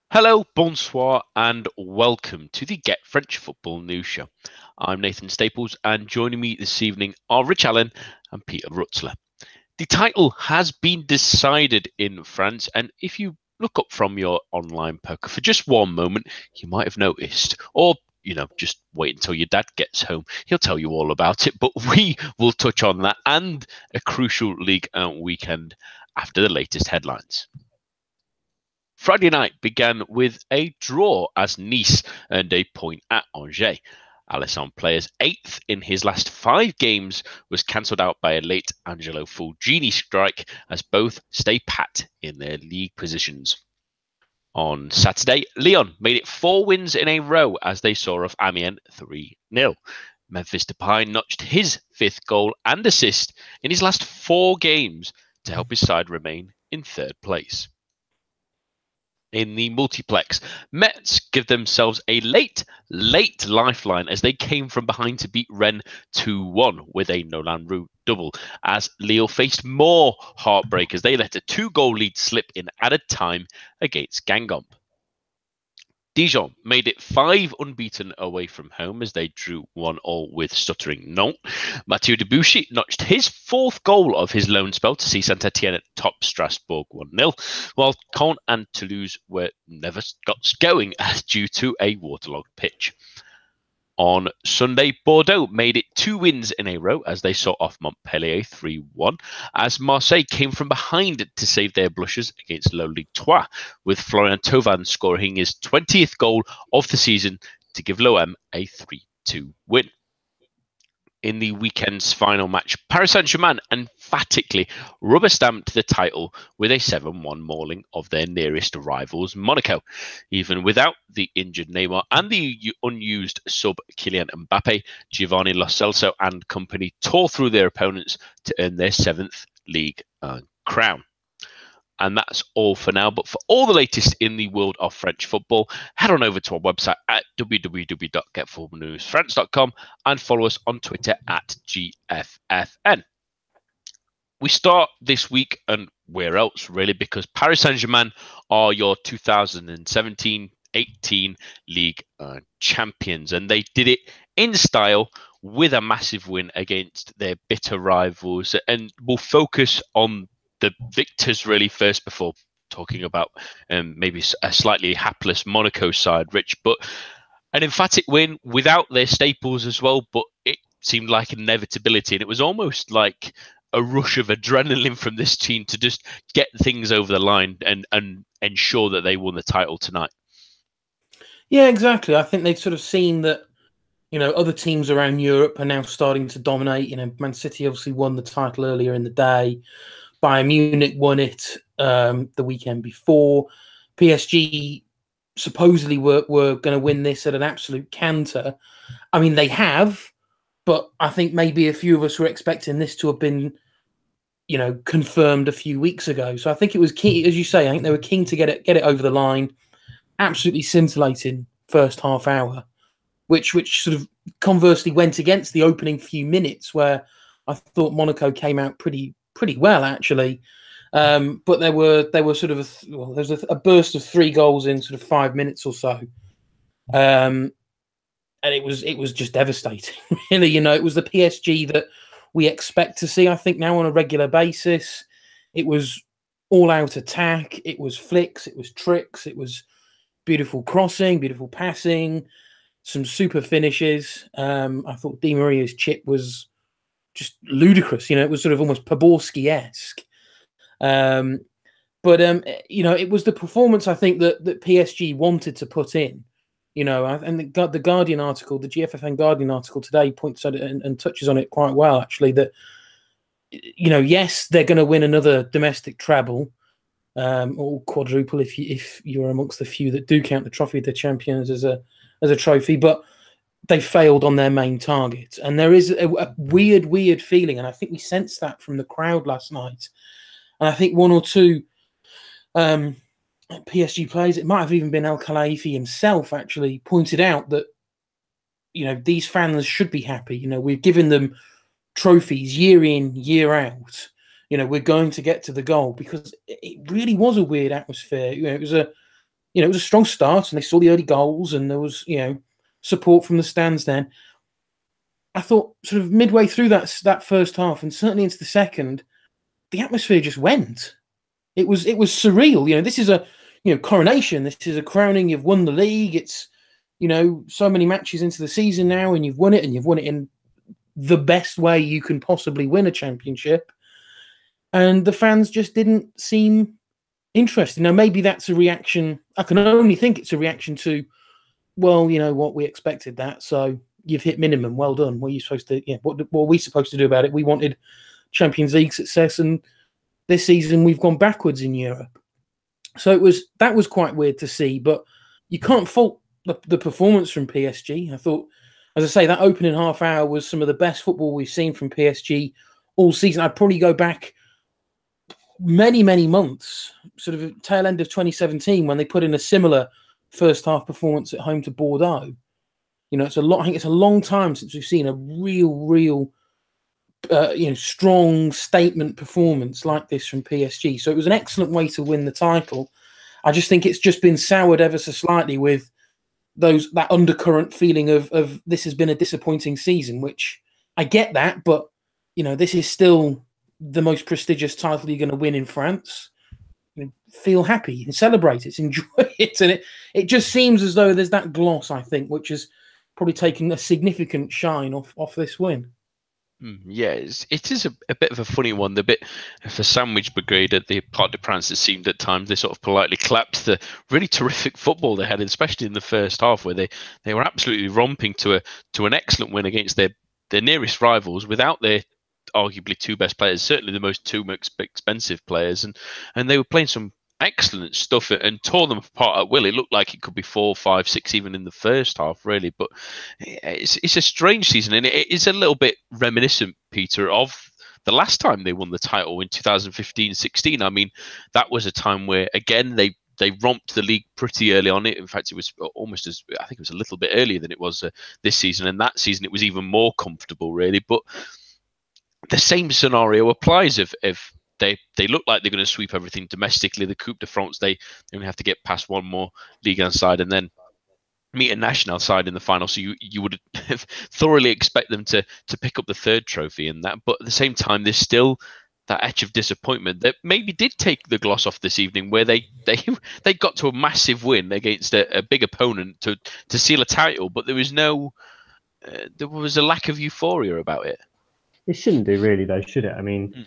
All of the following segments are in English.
Hello, bonsoir, and welcome to the Get French Football News Show. I'm Nathan Staples, and joining me this evening are Rich Allen and Peter Rutzler. The title has been decided in France, and if you look up from your online poker for just one moment, you might have noticed, or just wait until your dad gets home. He'll tell you all about it, but we will touch on that and a crucial league weekend after the latest headlines. Friday night began with a draw as Nice earned a point at Angers. Alisson Player's eighth in his last 5 games was cancelled out by a late Angelo Fulgini strike as both stay pat in their league positions. On Saturday, Lyon made it 4 wins in a row as they saw off Amiens 3-0. Memphis Depay notched his 5th goal and assist in his last 4 games to help his side remain in 3rd place. In the multiplex, Metz give themselves a late lifeline as they came from behind to beat Rennes 2-1 with a Nolan Roux double, as Lille faced more heartbreak as they let a 2-goal lead slip in added time against Guingamp. Dijon made it 5 unbeaten away from home as they drew 1-1 with stuttering Nantes. Mathieu Debuchy notched his 4th goal of his loan spell to see Saint-Etienne top Strasbourg 1-0, while Caen and Toulouse were never got going due to a waterlogged pitch. On Sunday, Bordeaux made it 2 wins in a row as they saw off Montpellier 3-1, as Marseille came from behind to save their blushes against low Ligue 3, with Florian Thauvin scoring his 20th goal of the season to give l'OM a 3-2 win. In the weekend's final match, Paris Saint-Germain emphatically rubber-stamped the title with a 7-1 mauling of their nearest rivals, Monaco. Even without the injured Neymar and the unused sub Kylian Mbappe, Giovanni Lo Celso and company tore through their opponents to earn their 7th league crown. And that's all for now. But for all the latest in the world of French football, head on over to our website at www.getfootballnewsfrance.com and follow us on Twitter at GFFN. We start this week, and where else really, because Paris Saint-Germain are your 2017-18 league champions, and they did it in style with a massive win against their bitter rivals. And we'll focus on the victors really first before talking about maybe a slightly hapless Monaco side, Rich, but an emphatic win without their staples as well, but it seemed like an inevitability, and it was almost like a rush of adrenaline from this team to just get things over the line and ensure that they won the title tonight. Yeah, exactly. I think they've sort of seen that, other teams around Europe are now starting to dominate. Man City obviously won the title earlier in the day. Bayern Munich won it the weekend before. PSG supposedly were going to win this at an absolute canter. I mean, they have, but I think maybe a few of us were expecting this to have been, confirmed a few weeks ago. So I think it was key, as you say. I think they were keen to get it over the line. Absolutely scintillating first half hour, which sort of conversely went against the opening few minutes where I thought Monaco came out pretty well, actually. But there was a burst of 3 goals in sort of 5 minutes or so. And it was just devastating, really. It was the PSG that we expect to see, I think, now on a regular basis. It was all-out attack. It was flicks. It was tricks. It was beautiful crossing, beautiful passing, some super finishes. I thought Di Maria's chip was just ludicrous. It was sort of almost Poborski-esque. But it was the performance, I think, that PSG wanted to put in. And the Guardian article, the GFFN Guardian article today points at it and touches on it quite well, actually, that, yes, they're going to win another domestic treble, or quadruple if you're amongst the few that do count the Trophy of the Champions as a trophy, but they failed on their main target. And there is a weird feeling, and I think we sensed that from the crowd last night. And I think one or two PSG players, it might have even been El Khelaifi himself, actually pointed out that, these fans should be happy. We've given them trophies year in, year out. We're going to get to the goal, because it really was a weird atmosphere. It was it was a strong start, and they saw the early goals, and there was, support from the stands then. I thought sort of midway through that first half, and certainly into the second, the atmosphere just went. It was surreal. This is a coronation. This is a crowning. You've won the league. It's so many matches into the season now, and you've won it in the best way you can possibly win a championship. And the fans just didn't seem interested. Now, maybe that's a reaction. I can only think it's a reaction to, well, what, we expected that, so you've hit minimum. Well done. What are you supposed to? What are we supposed to do about it? We wanted Champions League success, and this season we've gone backwards in Europe. So that was quite weird to see. But you can't fault the performance from PSG. I thought, as I say, that opening half hour was some of the best football we've seen from PSG all season. I'd probably go back many, many months, sort of tail end of 2017, when they put in a similar first half performance at home to Bordeaux. It's a lot. I think it's a long time since we've seen a real, strong statement performance like this from PSG. So it was an excellent way to win the title. I just think it's just been soured ever so slightly with that undercurrent feeling of this has been a disappointing season, which I get that, but this is still the most prestigious title you're going to win in France. Feel happy and celebrate it, enjoy it, and it just seems as though there's that gloss, I think, which has probably taken a significant shine off this win. Yeah, it is a bit of a funny one. The bit of a sandwich brigade at the Parc des Princes, it seemed at times they sort of politely clapped the really terrific football they had, especially in the first half, where they were absolutely romping to an excellent win against their nearest rivals without their arguably two best players, certainly the two most expensive players, and they were playing some excellent stuff and tore them apart at will. It looked like it could be 4, 5, 6 even in the first half, really. But it's a strange season, and it is a little bit reminiscent, Peter, of the last time they won the title in 2015-16. I mean, that was a time where, again, they romped the league pretty early on. In fact, it was almost I think it was a little bit earlier than it was this season. And that season, it was even more comfortable, really. But the same scenario applies if they look like they're going to sweep everything domestically. The Coupe de France, they only have to get past one more Ligue 1 side and then meet a national side in the final. So you would thoroughly expect them to pick up the third trophy in that. But at the same time, there's still that edge of disappointment that maybe did take the gloss off this evening, where they got to a massive win against a big opponent to seal a title, but there was a lack of euphoria about it. It shouldn't do, really, though, should it? I mean,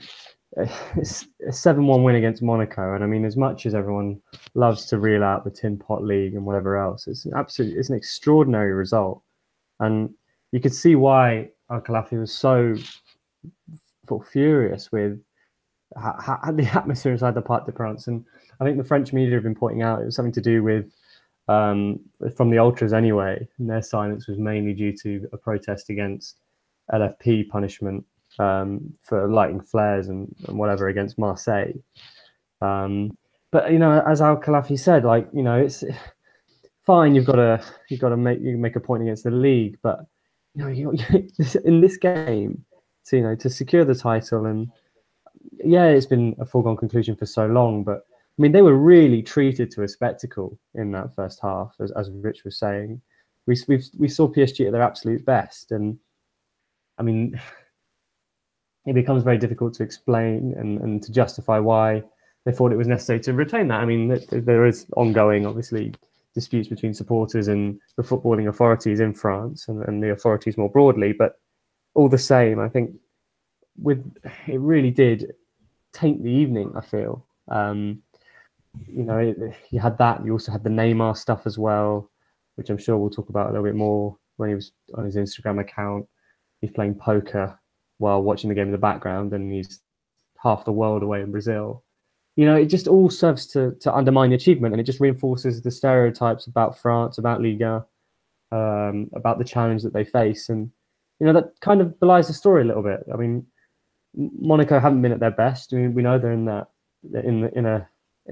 it's a 7-1 win against Monaco, and I mean, as much as everyone loves to reel out the Tin Pot League and whatever else, it's an extraordinary result, and you could see why Al-Khelafi was so furious with the atmosphere inside the Parc des Princes. And I think the French media have been pointing out it was something to do with from the ultras anyway, and their silence was mainly due to a protest against LFP punishment for lighting flares and whatever against Marseille. But as Al-Khelafi said, it's fine. You've got to make a point against the league, but in this game, to secure the title, and it's been a foregone conclusion for so long, but I mean, they were really treated to a spectacle in that first half, as Rich was saying. We saw PSG at their absolute best, and I mean, it becomes very difficult to explain and to justify why they thought it was necessary to retain that. I mean, there is ongoing, obviously, disputes between supporters and the footballing authorities in France and the authorities more broadly. But all the same, I think it really did taint the evening, I feel. You had that. You also had the Neymar stuff as well, which I'm sure we'll talk about a little bit more when he was on his Instagram account. He's playing poker while watching the game in the background, and he's half the world away in Brazil. It just all serves to undermine the achievement, and it just reinforces the stereotypes about France, about Ligue 1, about the challenge that they face. And, that kind of belies the story a little bit. I mean, Monaco haven't been at their best. I mean, we know they're in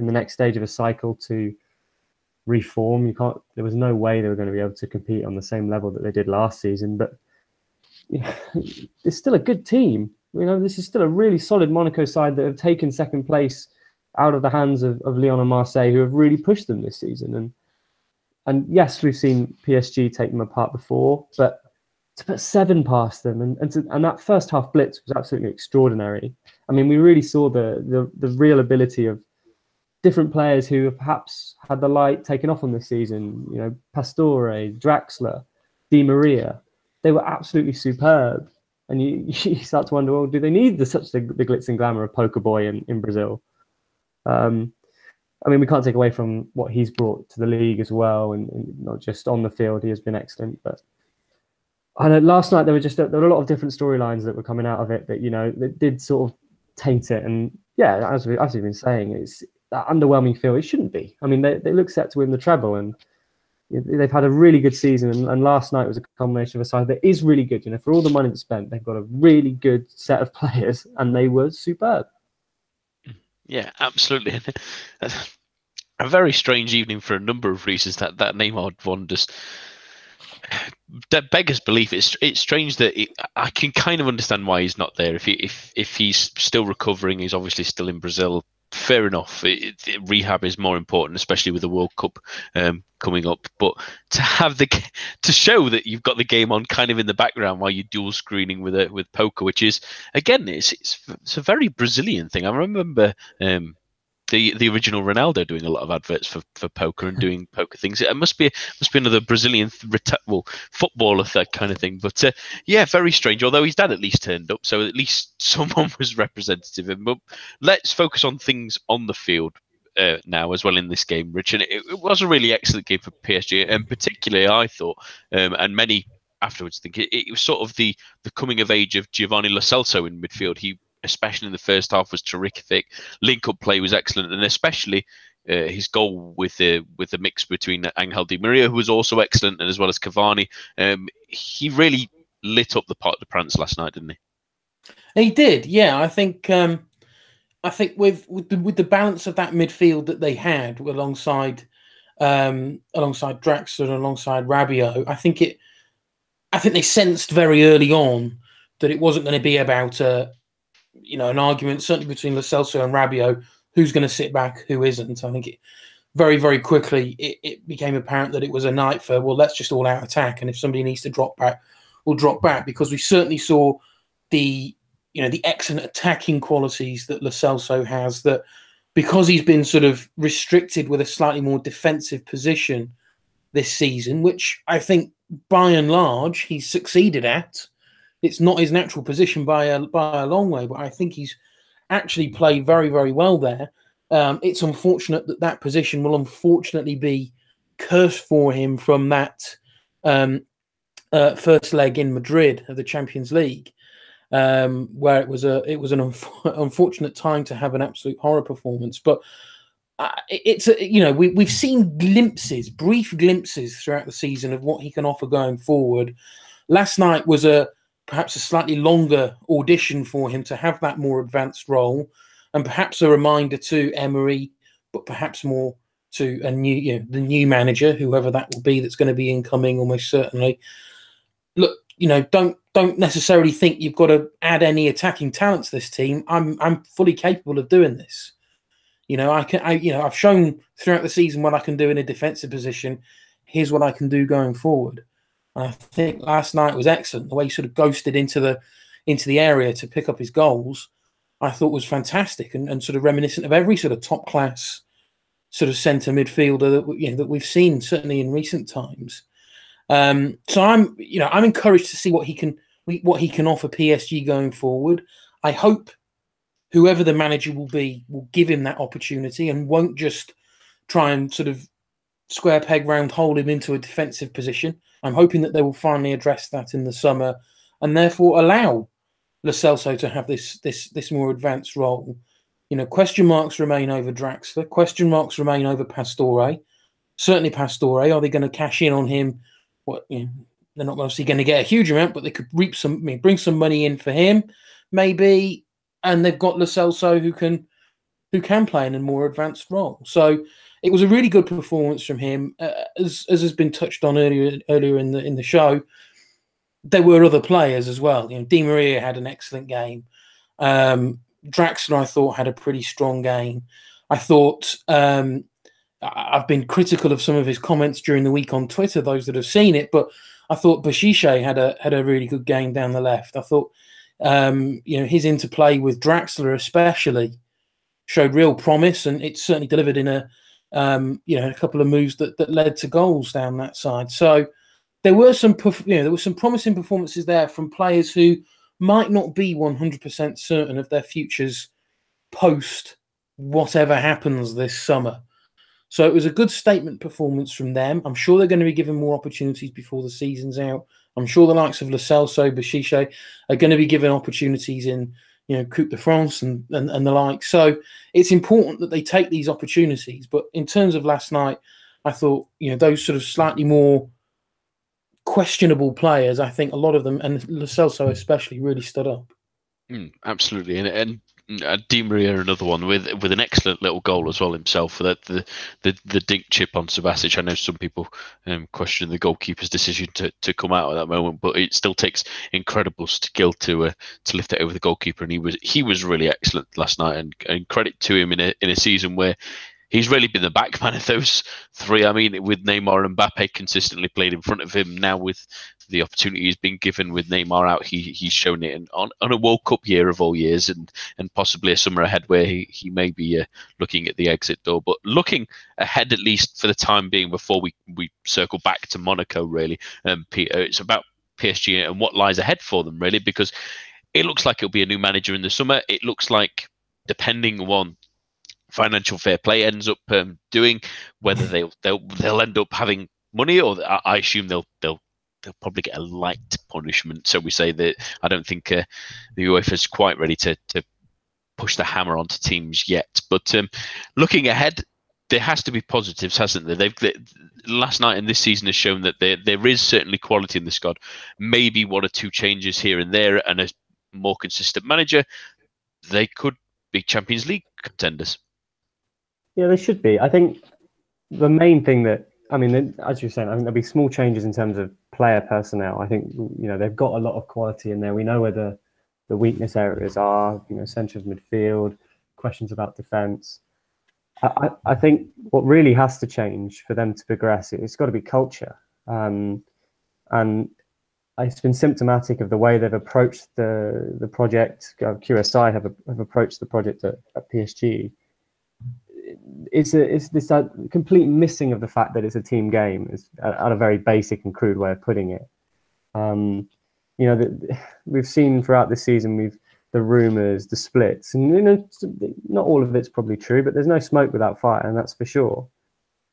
the next stage of a cycle to reform. There was no way they were going to be able to compete on the same level that they did last season, but it's still a good team. This is still a really solid Monaco side that have taken second place out of the hands of Lyon and Marseille, who have really pushed them this season. And yes, we've seen PSG take them apart before, but to put 7 past them and that first half blitz was absolutely extraordinary. I mean, we really saw the real ability of different players who have perhaps had the light taken off on this season. You know, Pastore, Draxler, Di Maria. They were absolutely superb. And you start to wonder, well, do they need such the glitz and glamour of Poker Boy in Brazil? I mean, we can't take away from what he's brought to the league as well, and not just on the field. He has been excellent. But I know last night there were a lot of different storylines that were coming out of it that did sort of taint it. And yeah, as we've been saying, it's that underwhelming feel. It shouldn't be. I mean, they look set to win the treble, and they've had a really good season. And last night was a combination of a side that is really good. For all the money that's spent, they've got a really good set of players, and they were superb. Yeah, absolutely. A very strange evening for a number of reasons. That Neymar one just that beggars belief. It's strange that I can kind of understand why he's not there. If he's still recovering, he's obviously still in Brazil. Fair enough. Rehab is more important, especially with the World Cup coming up. But to show that you've got the game on kind of in the background while you're dual screening with poker, which is again it's a very Brazilian thing. I remember the original Ronaldo doing a lot of adverts for poker and doing poker things. It must be another Brazilian footballer, that kind of thing. But yeah, very strange. Although his dad at least turned up, so at least someone was representative. But let's focus on things on the field now as well in this game, Rich. And it was a really excellent game for PSG, and particularly I thought, and many afterwards think it was sort of the coming of age of Giovanni Lo Celso in midfield. He, especially in the first half, was terrific. Link-up play was excellent, and especially his goal with the mix between Angel Di Maria, who was also excellent, and as well as Cavani. He really lit up the Parc des Princes last night, didn't he? He did, yeah. I think with the balance of that midfield that they had alongside Draxler and alongside Rabiot, I think they sensed very early on that it wasn't going to be about an argument, certainly between Lo Celso and Rabiot, who's going to sit back, who isn't. I think it very, very quickly it became apparent that it was a night for, well, let's just all out attack, and if somebody needs to drop back, we'll drop back, because we certainly saw the excellent attacking qualities that Lo Celso has, that because he's been sort of restricted with a slightly more defensive position this season, which I think by and large he's succeeded at. It's not his natural position by a long way, but I think he's actually played very, very well there. It's unfortunate that position will unfortunately be cursed for him from that first leg in Madrid of the Champions League, where it was an unfortunate time to have an absolute horror performance. But we've seen brief glimpses throughout the season of what he can offer going forward. Last night was perhaps a slightly longer audition for him to have that more advanced role, and perhaps a reminder to Emery, but perhaps more to the new manager, whoever that will be that's going to be incoming almost certainly. Look, don't necessarily think you've got to add any attacking talent to this team. I'm fully capable of doing this. I've shown throughout the season what I can do in a defensive position. Here's what I can do going forward. I think last night was excellent. The way he sort of ghosted into the area to pick up his goals, I thought was fantastic, and sort of reminiscent of every sort of top class sort of centre midfielder that we've seen certainly in recent times. So I'm encouraged to see what he can offer PSG going forward. I hope whoever the manager will be will give him that opportunity and won't just try and sort of square peg round hole him into a defensive position. I'm hoping that they will finally address that in the summer, and therefore allow Lo Celso to have this more advanced role. Question marks remain over Draxler. Question marks remain over Pastore. Certainly Pastore. Are they going to cash in on him? They're not obviously going to get a huge amount, but they could bring some money in for him, maybe. And they've got Lo Celso who can play in a more advanced role. So it was a really good performance from him, as has been touched on earlier in the show. There were other players as well. Di Maria had an excellent game. Draxler, I thought, had a pretty strong game. I thought I've been critical of some of his comments during the week on Twitter, those that have seen it, but I thought Bashiche had a really good game down the left. I thought his interplay with Draxler especially showed real promise, and it certainly delivered in a couple of moves that led to goals down that side. So there were some promising performances there from players who might not be 100% certain of their futures post whatever happens this summer. So it was a good statement performance from them. I'm sure they're going to be given more opportunities before the season's out. I'm sure the likes of Lo Celso, Bashiche are going to be given opportunities in, Coupe de France and the like. So it's important that they take these opportunities. But in terms of last night, I thought, those sort of slightly more questionable players, I think a lot of them, and Lo Celso especially, really stood up. Absolutely, and Di Maria, another one with an excellent little goal as well himself. For that the dink chip on Subasic. I know some people question the goalkeeper's decision to come out at that moment, but it still takes incredible skill to lift it over the goalkeeper, and he was really excellent last night. And credit to him in a season where he's really been the backman of those three. I mean, with Neymar and Mbappe consistently played in front of him. Now with the opportunity he's been given with Neymar out, he's shown it on a World Cup year of all years, and possibly a summer ahead where he may be looking at the exit door. But looking ahead, at least for the time being, before we circle back to Monaco, really, Peter, it's about PSG and what lies ahead for them, really, because it looks like it'll be a new manager in the summer. It looks like, depending on financial fair play ends up doing, whether they'll end up having money, or I assume they'll probably get a light punishment. So we say that I don't think the UEFA is quite ready to push the hammer onto teams yet. But looking ahead, there has to be positives, hasn't there? Last night and this season has shown that there is certainly quality in the squad. Maybe one or two changes here and there, and a more consistent manager, they could be Champions League contenders. Yeah, they should be. I think the main thing as you're saying, I think there'll be small changes in terms of player personnel. I think, they've got a lot of quality in there. We know where the weakness areas are, centre of midfield, questions about defence. I think what really has to change for them to progress, it's got to be culture. And it's been symptomatic of the way they've approached the project. QSI have approached the project at PSG. It's this complete missing of the fact that it's a team game, is at a very basic and crude way of putting it. We've seen throughout the season, the rumours, the splits, and not all of it's probably true, but there's no smoke without fire, and that's for sure.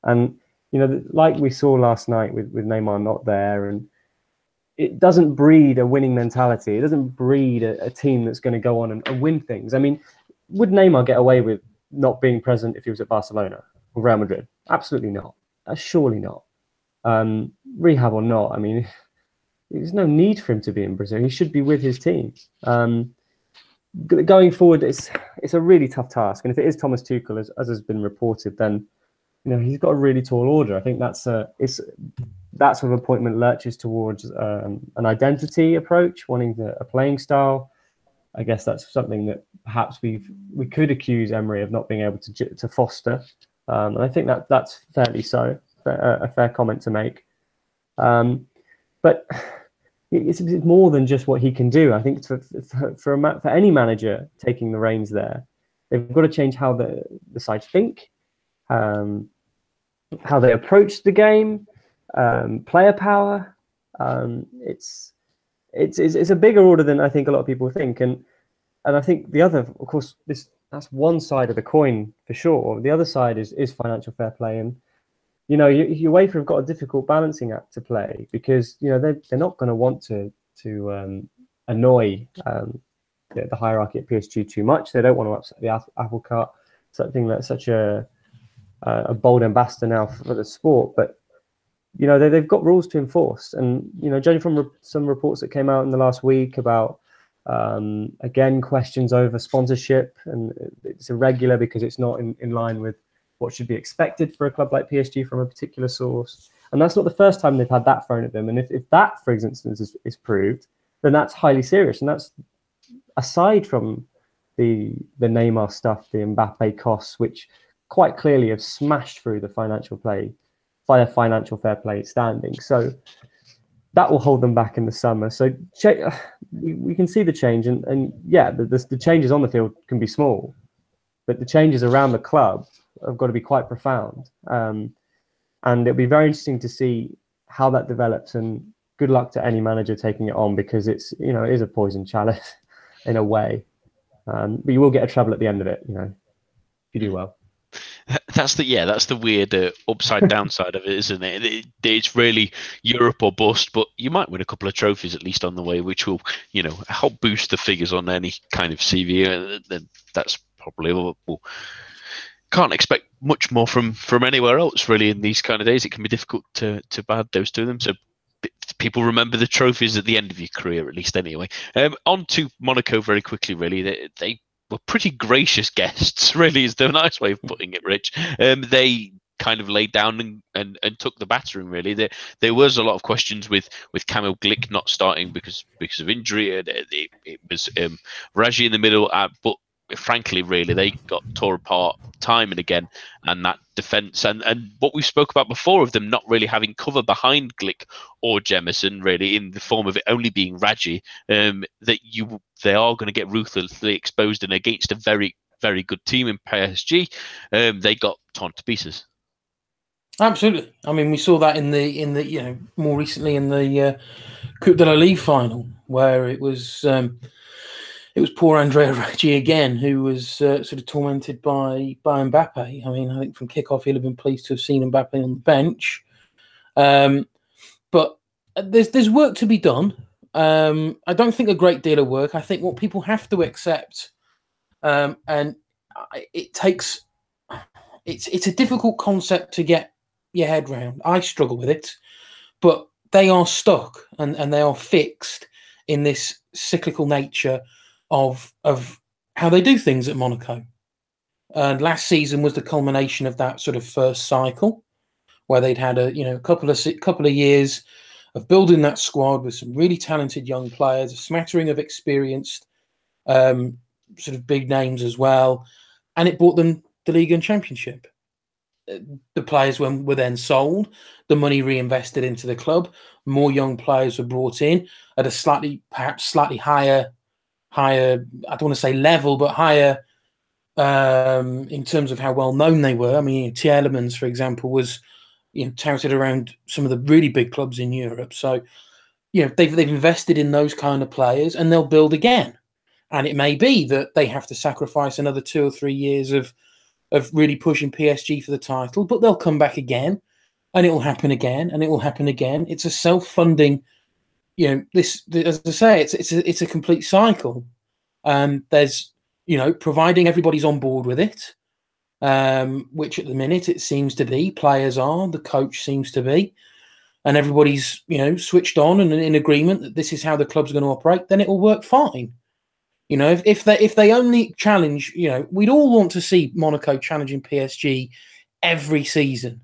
And like we saw last night with Neymar not there, and it doesn't breed a winning mentality. It doesn't breed a team that's going to go on and win things. I mean, would Neymar get away with not being present if he was at Barcelona or Real Madrid? Absolutely not. Surely not. Rehab or not, I mean, there's no need for him to be in Brazil. He should be with his team. Going forward, it's a really tough task. And if it is Thomas Tuchel, as has been reported, then he's got a really tall order. I think that sort of appointment lurches towards an identity approach, wanting a playing style. I guess that's something that perhaps we could accuse Emery of not being able to foster, and I think that's fairly so a fair comment to make. But it's more than just what he can do. I think for any manager taking the reins there, they've got to change how the side think, how they approach the game, player power. It's a bigger order than I think a lot of people think, and I think the other, of course, that's one side of the coin for sure. The other side is financial fair play, and UEFA have got a difficult balancing act to play, because they're not going to want to annoy the hierarchy at PSG too much. They don't want to upset the apple cart. Something that's such a bold ambassador now for the sport, but they've got rules to enforce. And judging from some reports that came out in the last week about again questions over sponsorship, and it's irregular because it's not in line with what should be expected for a club like PSG from a particular source. And that's not the first time they've had that thrown at them. And if that, for instance, is proved, then that's highly serious. And that's aside from the Neymar stuff, the Mbappe costs, which quite clearly have smashed through the financial fair play standing. So that will hold them back in the summer. So we can see the change, and yeah, the changes on the field can be small, but the changes around the club have got to be quite profound. And it'll be very interesting to see how that develops. And good luck to any manager taking it on, because it is a poison chalice in a way. But you will get a treble at the end of it, if you do well. That's the weird upside downside of it, isn't it? It's really Europe or bust, but you might win a couple of trophies at least on the way, which will, help boost the figures on any kind of CV. Then that's probably all. Can't expect much more from anywhere else really in these kind of days. It can be difficult to add those to them. So people remember the trophies at the end of your career, at least anyway. On to Monaco very quickly, really. They were pretty gracious guests, really, is the nice way of putting it, Rich. They kind of laid down and took the battering, really. There was a lot of questions with Kamil Glik not starting because of injury. It was Raji in the middle, but frankly, really, they got tore apart time and again, and that defence and what we spoke about before of them not really having cover behind Glik or Jemison, really, in the form of it only being Raji, they are going to get ruthlessly exposed, and against a very, very good team in PSG, they got torn to pieces. Absolutely. I mean, we saw that in the more recently in the Coupe de la Ligue final, where it was poor Andrea Reggi again, who was sort of tormented by Mbappe. I mean, I think from kickoff he'll have been pleased to have seen Mbappe on the bench. But there's work to be done. I don't think a great deal of work. I think what people have to accept, and it's a difficult concept to get your head round. I struggle with it, but they are stuck and they are fixed in this cyclical nature of how they do things at Monaco. And last season was the culmination of that sort of first cycle, where they'd had a couple of years of building that squad with some really talented young players, a smattering of experienced sort of big names as well, and it brought them the Ligue and Championship. The players were then sold, the money reinvested into the club, more young players were brought in at a perhaps slightly higher, I don't want to say level, but higher in terms of how well known they were. I mean, Tielemans, for example, was touted around some of the really big clubs in Europe. So, they've invested in those kind of players, and they'll build again. And it may be that they have to sacrifice another 2 or 3 years of really pushing PSG for the title, but they'll come back again, and it will happen again, and it will happen again. It's a self-funding. This, as I say, it's a complete cycle. There's, providing everybody's on board with it, which at the minute it seems to be. Players are, the coach seems to be, and everybody's, switched on and in agreement that this is how the club's going to operate. Then it will work fine. If they only challenge, we'd all want to see Monaco challenging PSG every season.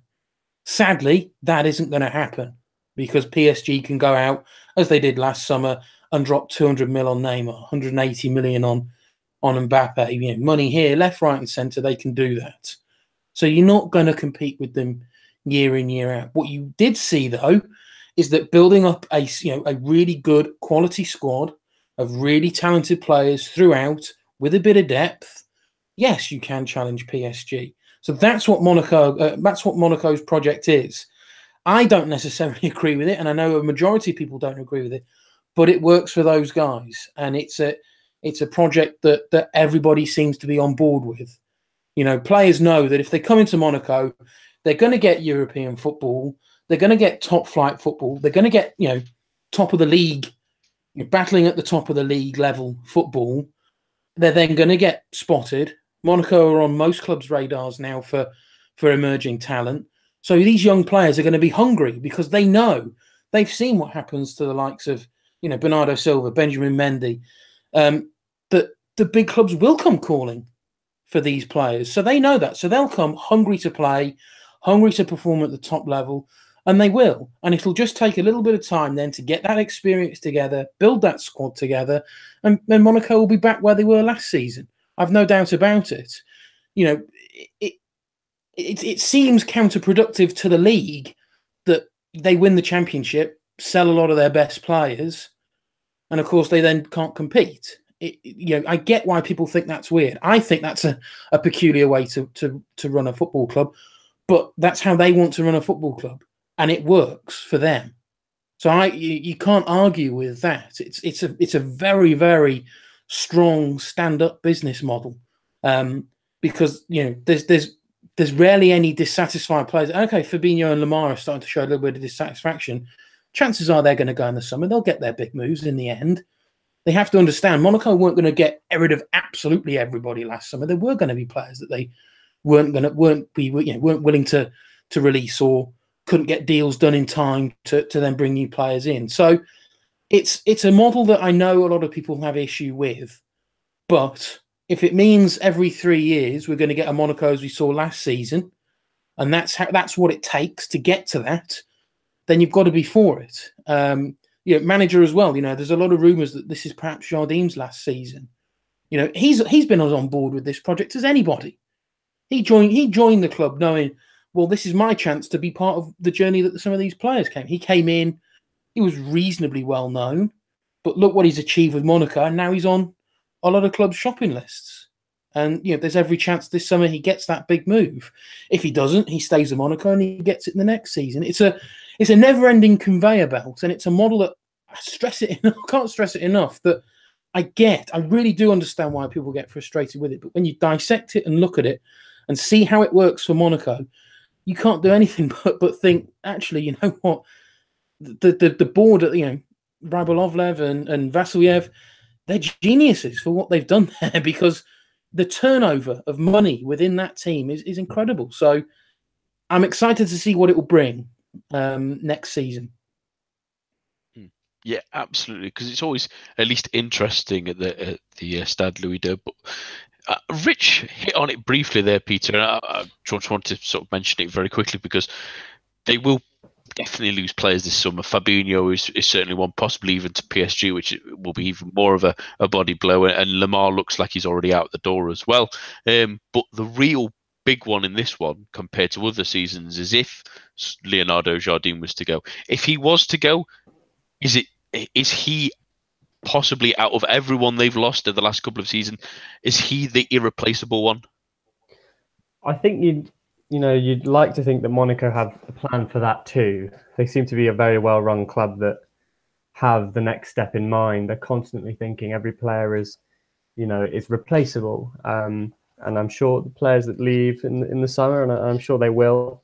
Sadly, that isn't going to happen, because PSG can go out, as they did last summer, and drop 200 mil on Neymar, 180 million on Mbappe. Money here, left, right, and centre. They can do that. So you're not going to compete with them year in, year out. What you did see, though, is that building up a really good quality squad of really talented players throughout, with a bit of depth, yes, you can challenge PSG. So that's what Monaco's project is. I don't necessarily agree with it, and I know a majority of people don't agree with it, but it works for those guys, and it's a project that everybody seems to be on board with. Players know that if they come into Monaco, they're going to get European football, they're going to get top flight football, they're going to get top of the league, battling at the top of the league level football. They're then going to get spotted. Monaco are on most clubs' radars now for emerging talent. So these young players are going to be hungry, because they know, they've seen what happens to the likes of, Bernardo Silva, Benjamin Mendy, that the big clubs will come calling for these players. So they know that. So they'll come hungry to play, hungry to perform at the top level, and they will. And it'll just take a little bit of time then to get that experience together, build that squad together, and then Monaco will be back where they were last season. I've no doubt about it. it seems counterproductive to the league that they win the championship, sell a lot of their best players, and of course they then can't compete. I get why people think that's weird. I think that's a peculiar way to run a football club, but that's how they want to run a football club, and it works for them. So you can't argue with that. It's a very, very strong stand-up business model, because there's rarely any dissatisfied players. Okay, Fabinho and Lamar are starting to show a little bit of dissatisfaction. Chances are they're going to go in the summer. They'll get their big moves in the end. They have to understand Monaco weren't going to get rid of absolutely everybody last summer. There were going to be players that they weren't willing to release or couldn't get deals done in time to then bring new players in. So it's a model that I know a lot of people have issue with, but if it means every 3 years we're going to get a Monaco as we saw last season, and that's what it takes to get to that, then you've got to be for it. Manager as well. There's a lot of rumours that this is perhaps Jardim's last season. He's been as on board with this project as anybody. He joined the club knowing, well, this is my chance to be part of the journey that some of these players came. He came in, he was reasonably well known, but look what he's achieved with Monaco, and now he's on a lot of clubs' shopping lists. And there's every chance this summer he gets that big move. If he doesn't, he stays at Monaco and he gets it in the next season. It's a never-ending conveyor belt, and it's a model that I can't stress it enough, that I really do understand why people get frustrated with it. But when you dissect it and look at it and see how it works for Monaco, you can't do anything but think, actually, you know what? The board, Rabolovlev and Vasilyev, they're geniuses for what they've done there, because the turnover of money within that team is incredible. So I'm excited to see what it will bring next season. Yeah, absolutely, because it's always at least interesting at the Stade Louis II. But Rich hit on it briefly there, Peter, and I just want to sort of mention it very quickly, because they will definitely lose players this summer. Fabinho is certainly one, possibly even to PSG, which will be even more of a body blow, and Lamar looks like he's already out the door as well. But the real big one in this one, compared to other seasons, is if Leonardo Jardim was to go. If he was to go, is he possibly, out of everyone they've lost in the last couple of seasons, is he the irreplaceable one? I think you'd like to think that Monaco have a plan for that too. They seem to be a very well-run club that have the next step in mind. They're constantly thinking every player is replaceable. And I'm sure the players that leave in the summer, and I'm sure they will,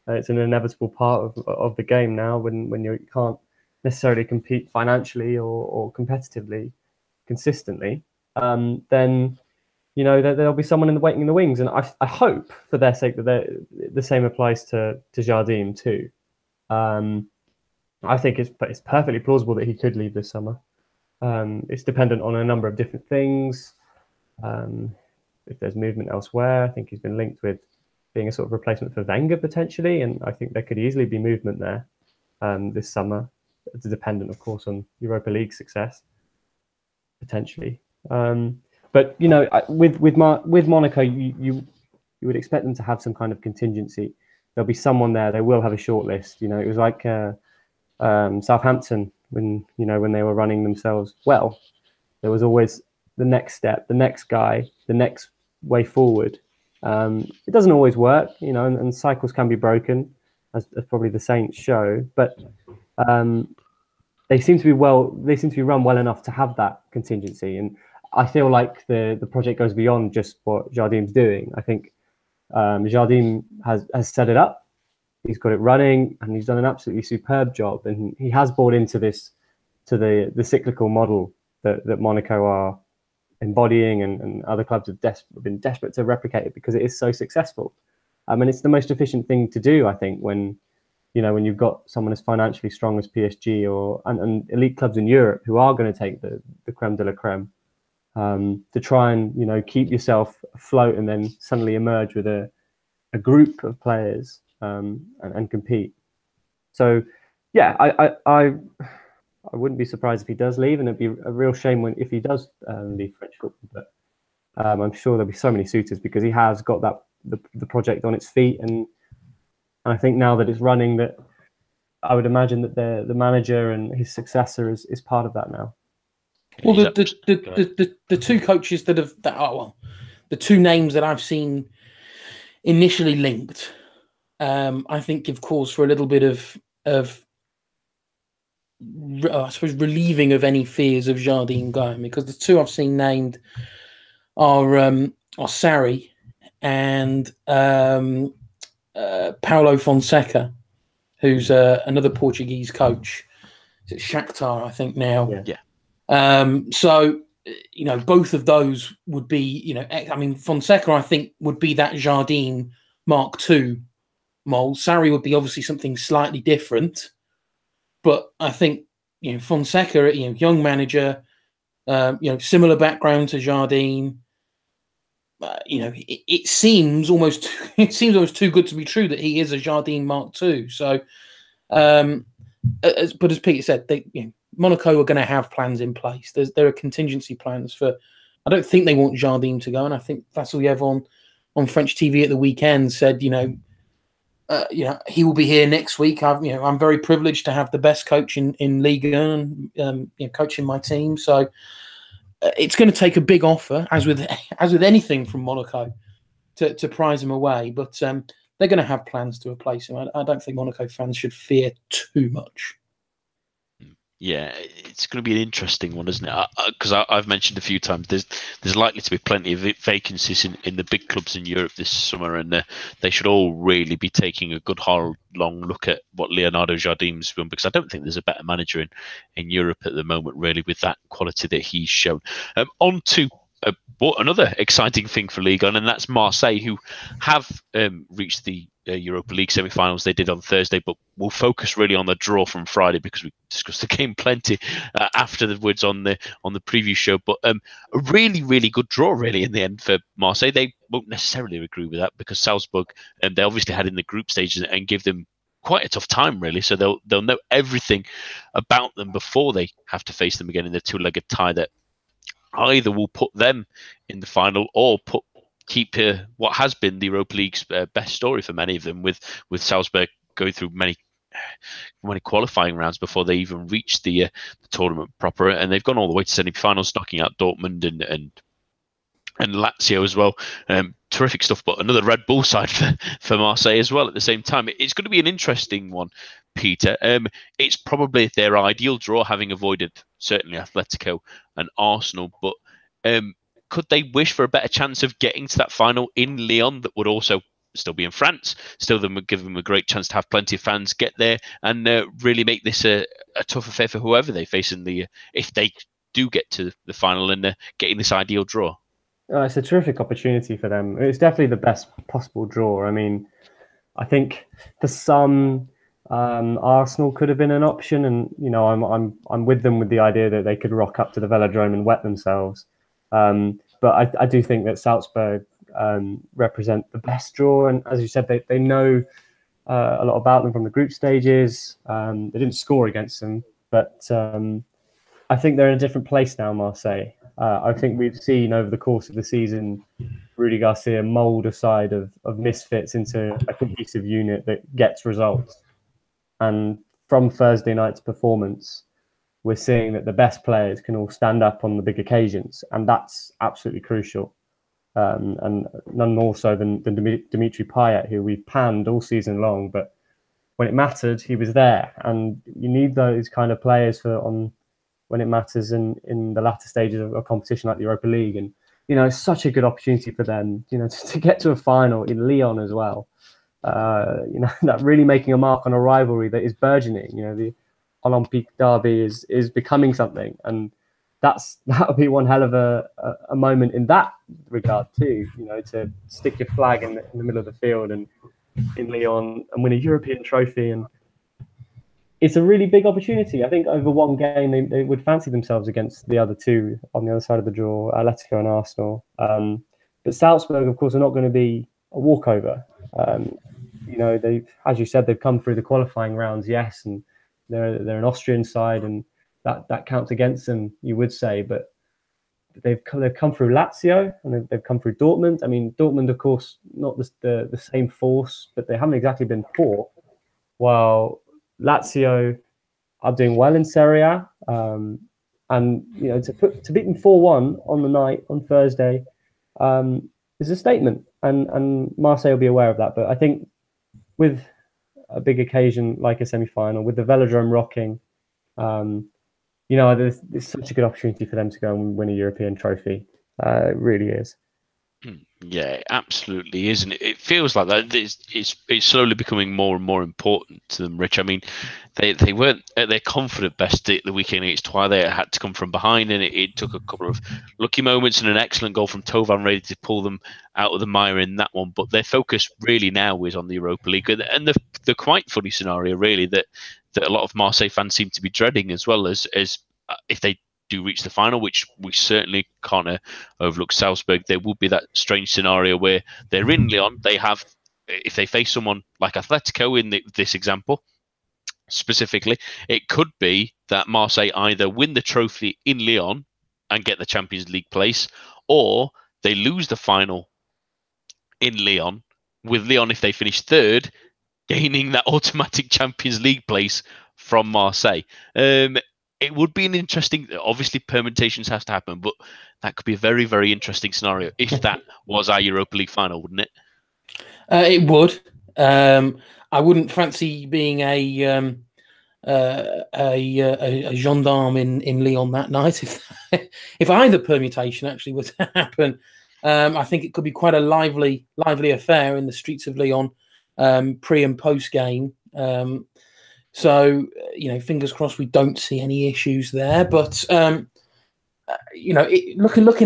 it's an inevitable part of the game now when you can't necessarily compete financially or competitively consistently, then there'll be someone waiting in the wings. And I hope for their sake that the same applies to Jardim too. I think it's perfectly plausible that he could leave this summer. It's dependent on a number of different things. If there's movement elsewhere, I think he's been linked with being a sort of replacement for Wenger potentially, and I think there could easily be movement there this summer. It's dependent, of course, on Europa League success, potentially. But with Monaco, you would expect them to have some kind of contingency. There'll be someone there. They will have a short list. It was like Southampton when they were running themselves well. There was always the next step, the next guy, the next way forward. It doesn't always work, and cycles can be broken, as probably the Saints show, but. They seem to be run well enough to have that contingency, and I feel like the project goes beyond just what Jardim's doing. I think Jardim has set it up, he's got it running, and he's done an absolutely superb job. And he has bought into the cyclical model that Monaco are embodying, and other clubs have been desperate to replicate it because it is so successful. And it's the most efficient thing to do, I think, when you've got someone as financially strong as PSG and elite clubs in Europe who are going to take the creme de la creme, to try and keep yourself afloat and then suddenly emerge with a group of players and compete. So yeah, I wouldn't be surprised if he does leave, and it'd be a real shame if he does leave French football. But I'm sure there'll be so many suitors because he has got the project on its feet. And I think now that it's running, that I would imagine that the manager and his successor is part of that now. Well, the two coaches the two names that I've seen initially linked, I think give cause for a little bit of I suppose relieving of any fears of Jardim going, because the two I've seen named are Sarri and Paulo Fonseca, who's another Portuguese coach. It's Shakhtar, I think now. Yeah. So, both of those would be, Fonseca, I think, would be that Jardim Mark II mold. Sarri would be obviously something slightly different, but I think, Fonseca, young manager, similar background to Jardim. It seems almost too good to be true that he is a Jardim Mark II. So, but as Peter said, Monaco are going to have plans in place. There are contingency plans for. I don't think they want Jardim to go, and I think Vassilievre on French TV at the weekend said, he will be here next week. I'm very privileged to have the best coach in Ligue 1, coaching my team. So it's going to take a big offer, as with anything from Monaco, to prize him away. But they're going to have plans to replace him. I don't think Monaco fans should fear too much. Yeah, it's going to be an interesting one, isn't it? Because I've mentioned a few times, there's likely to be plenty of vacancies in the big clubs in Europe this summer, and they should all really be taking a good hard long look at what Leonardo Jardim's done, because I don't think there's a better manager in Europe at the moment, really, with that quality that he's shown. On to another exciting thing for Ligue 1, and that's Marseille, who have reached the Europa League semi-finals. They did on Thursday, but we'll focus really on the draw from Friday, because we discussed the game plenty afterwards on the preview show. But a really, really good draw, really, in the end for Marseille. They won't necessarily agree with that, because Salzburg, they obviously had in the group stages and give them quite a tough time, really. So they'll know everything about them before they have to face them again in the two-legged tie that either will put them in the final or keep what has been the Europa League's best story for many of them, with Salzburg going through many qualifying rounds before they even reached the tournament proper, and they've gone all the way to semi-finals, knocking out Dortmund and Lazio as well. Terrific stuff, but another Red Bull side for Marseille as well at the same time. It's going to be an interesting one, Peter. It's probably their ideal draw, having avoided certainly Atletico and Arsenal, but could they wish for a better chance of getting to that final in Lyon, that would also still be in France, still give them a great chance to have plenty of fans get there and really make this a tough affair for whoever they face if they do get to the final and getting this ideal draw? It's a terrific opportunity for them. It's definitely the best possible draw. I mean, I think for some, Arsenal could have been an option, and I'm with them with the idea that they could rock up to the Velodrome and wet themselves. But I do think that Salzburg represent the best draw, and as you said, they know a lot about them from the group stages. They didn't score against them, but I think they're in a different place now, Marseille. I think we've seen over the course of the season Rudy Garcia mould a side of misfits into a cohesive unit that gets results. And from Thursday night's performance, we're seeing that the best players can all stand up on the big occasions, and that's absolutely crucial. And none more so than Dimitri Payet, who we've panned all season long, but when it mattered, he was there. And you need those kind of players when it matters in the latter stages of a competition like the Europa League. And, it's such a good opportunity for them, to get to a final in Lyon as well. That really making a mark on a rivalry that is burgeoning. The Olympique derby is becoming something, and that'll be one hell of a moment in that regard too. To stick your flag in the middle of the field and in Lyon and win a European trophy, and it's a really big opportunity. I think over one game they would fancy themselves against the other two on the other side of the draw, Atletico and Arsenal. But Salzburg, of course, are not going to be a walkover. They, as you said, they've come through the qualifying rounds, yes, and they're an Austrian side, and that counts against them, you would say. But they've come through Lazio and they've come through Dortmund. I mean, Dortmund, of course, not the same force, but they haven't exactly been poor. While Lazio are doing well in Serie A, and to beat them 4-1 on the night on Thursday is a statement, and Marseille will be aware of that. But I think with a big occasion like a semi-final, with the Velodrome rocking, there's such a good opportunity for them to go and win a European trophy. It really is. Yeah, it absolutely is, and it feels like that. It's slowly becoming more and more important to them, Rich. I mean, they weren't at their confident best at the weekend against Troyes. They had to come from behind, and it took a couple of lucky moments and an excellent goal from Thauvin ready to pull them out of the mire in that one. But their focus really now is on the Europa League, and the quite funny scenario, really, that a lot of Marseille fans seem to be dreading, as well as if they do reach the final, which we certainly can't overlook Salzburg, there will be that strange scenario where they're in Lyon. They have, if they face someone like Atletico in this example, specifically, it could be that Marseille either win the trophy in Lyon and get the Champions League place, or they lose the final in Lyon, with Lyon, if they finish third, gaining that automatic Champions League place from Marseille. It would be an interesting, obviously permutations has to happen, but that could be a very, very interesting scenario if that was our Europa League final, wouldn't it? It would. I wouldn't fancy being a gendarme in Lyon that night if either permutation actually were to happen. I think it could be quite a lively affair in the streets of Lyon, pre and post game. So, fingers crossed we don't see any issues there. But, looking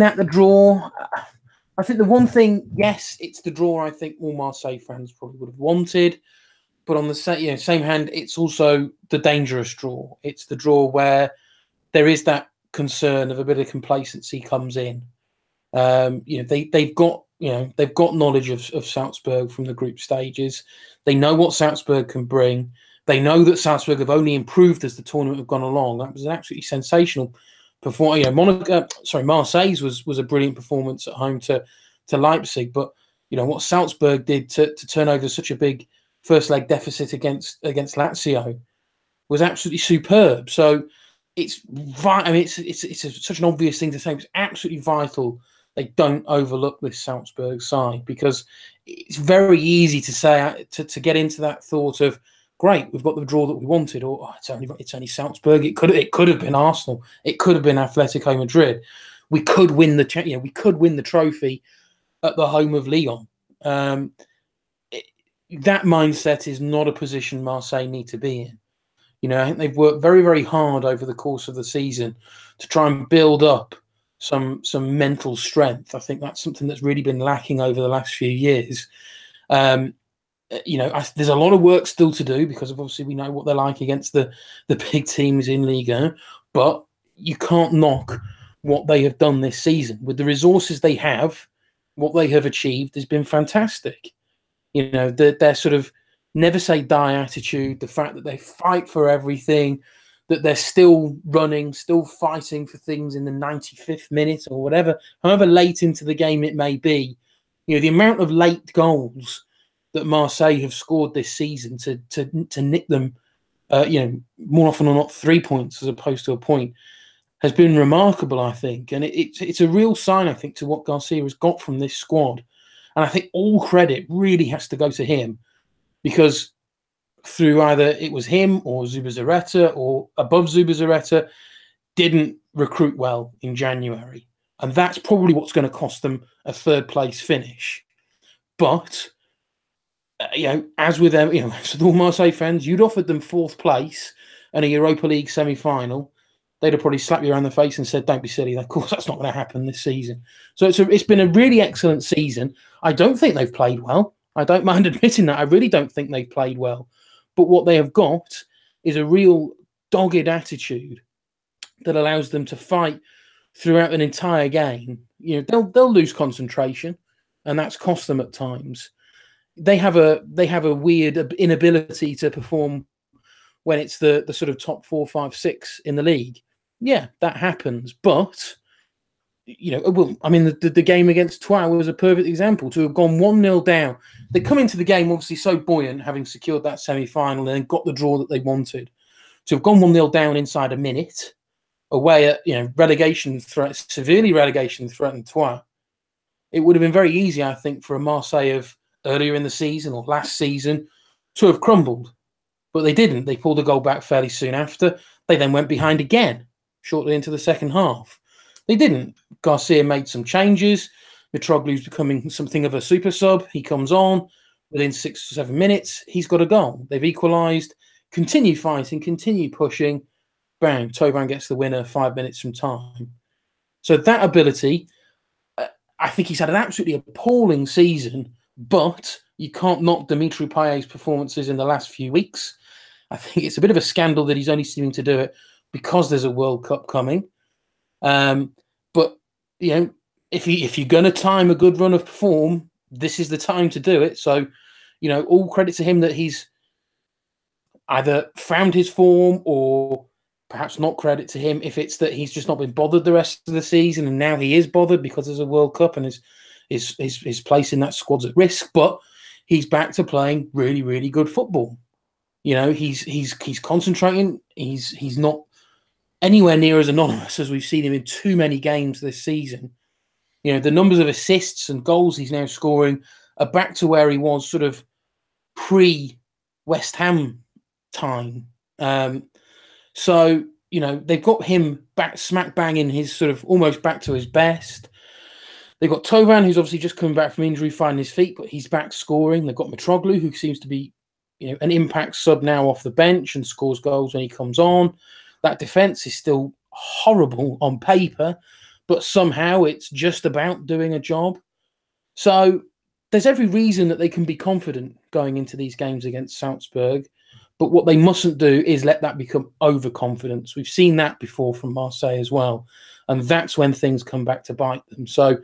at the draw, I think the one thing, yes, it's the draw I think all Marseille fans probably would have wanted. But on the same hand, it's also the dangerous draw. It's the draw where there is that concern of a bit of complacency comes in. They've got knowledge of Salzburg from the group stages. They know what Salzburg can bring. They know that Salzburg have only improved as the tournament have gone along. That was an absolutely sensational performance. Marseille's was a brilliant performance at home to Leipzig. But what Salzburg did to turn over such a big first leg deficit against Lazio was absolutely superb. So it's such an obvious thing to say. It's absolutely vital they don't overlook this Salzburg side, because it's very easy to say to get into that thought of, great, we've got the draw that we wanted, or it's only Salzburg. It could have been Arsenal. It could have been Atletico Madrid. We could win the trophy at the home of Lyon. That mindset is not a position Marseille need to be in. I think they've worked very, very hard over the course of the season to try and build up some mental strength. I think that's something that's really been lacking over the last few years. There's a lot of work still to do, because obviously we know what they're like against the big teams in Ligue, but you can't knock what they have done this season. With the resources they have, what they have achieved has been fantastic. Their sort of never say die attitude, the fact that they fight for everything, that they're still running, still fighting for things in the 95th minute or whatever, however late into the game it may be. The amount of late goals that Marseille have scored this season to nick them, more often than not 3 points as opposed to a point, has been remarkable, I think. And it's a real sign, I think, to what Garcia has got from this squad. And I think all credit really has to go to him, because through either it was him or Zubizarreta, or above Zubizarreta, didn't recruit well in January. And that's probably what's going to cost them a third place finish. But as with them, with all Marseille fans, you'd offered them fourth place and a Europa League semi-final, they'd have probably slapped you around the face and said, "Don't be silly. Of course, that's not going to happen this season." So it's been a really excellent season. I don't think they've played well. I don't mind admitting that. I really don't think they've played well. But what they have got is a real dogged attitude that allows them to fight throughout an entire game. They'll lose concentration, and that's cost them at times. They have a weird inability to perform when it's the sort of top 4, 5, 6 in the league. Yeah, that happens. But well, I mean, the game against Troyes was a perfect example. To have gone 1-0 down, they come into the game obviously so buoyant, having secured that semi-final and then got the draw that they wanted. To have gone 1-0 down inside a minute, away at severely relegation threatened Troyes, it would have been very easy, I think, for a Marseille of earlier in the season or last season to have crumbled. But they didn't. They pulled a goal back fairly soon after. They then went behind again shortly into the second half. They didn't. Garcia made some changes. Mitroglu's becoming something of a super sub. He comes on within 6 or 7 minutes. He's got a goal. They've equalised. Continue fighting. Continue pushing. Bang. Thauvin gets the winner 5 minutes from time. So that ability, I think he's had an absolutely appalling season, but you can't knock Dimitri Payet's performances in the last few weeks. I think it's a bit of a scandal that he's only seeming to do it because there's a World Cup coming. But if you're going to time a good run of form, this is the time to do it. So, all credit to him that he's either found his form, or perhaps not credit to him if it's that he's just not been bothered the rest of the season, and now he is bothered because there's a World Cup and his place in that squad's at risk. But he's back to playing really, really good football. He's concentrating. He's not anywhere near as anonymous as we've seen him in too many games this season. The numbers of assists and goals he's now scoring are back to where he was sort of pre-West Ham time. So, they've got him back smack bang in his sort of almost back to his best. They've got Thauvin, who's obviously just coming back from injury, finding his feet, but he's back scoring. They've got Mitroglu, who seems to be, an impact sub now off the bench and scores goals when he comes on. That defence is still horrible on paper, but somehow it's just about doing a job. So there's every reason that they can be confident going into these games against Salzburg. But what they mustn't do is let that become overconfidence. We've seen that before from Marseille as well. And that's when things come back to bite them. So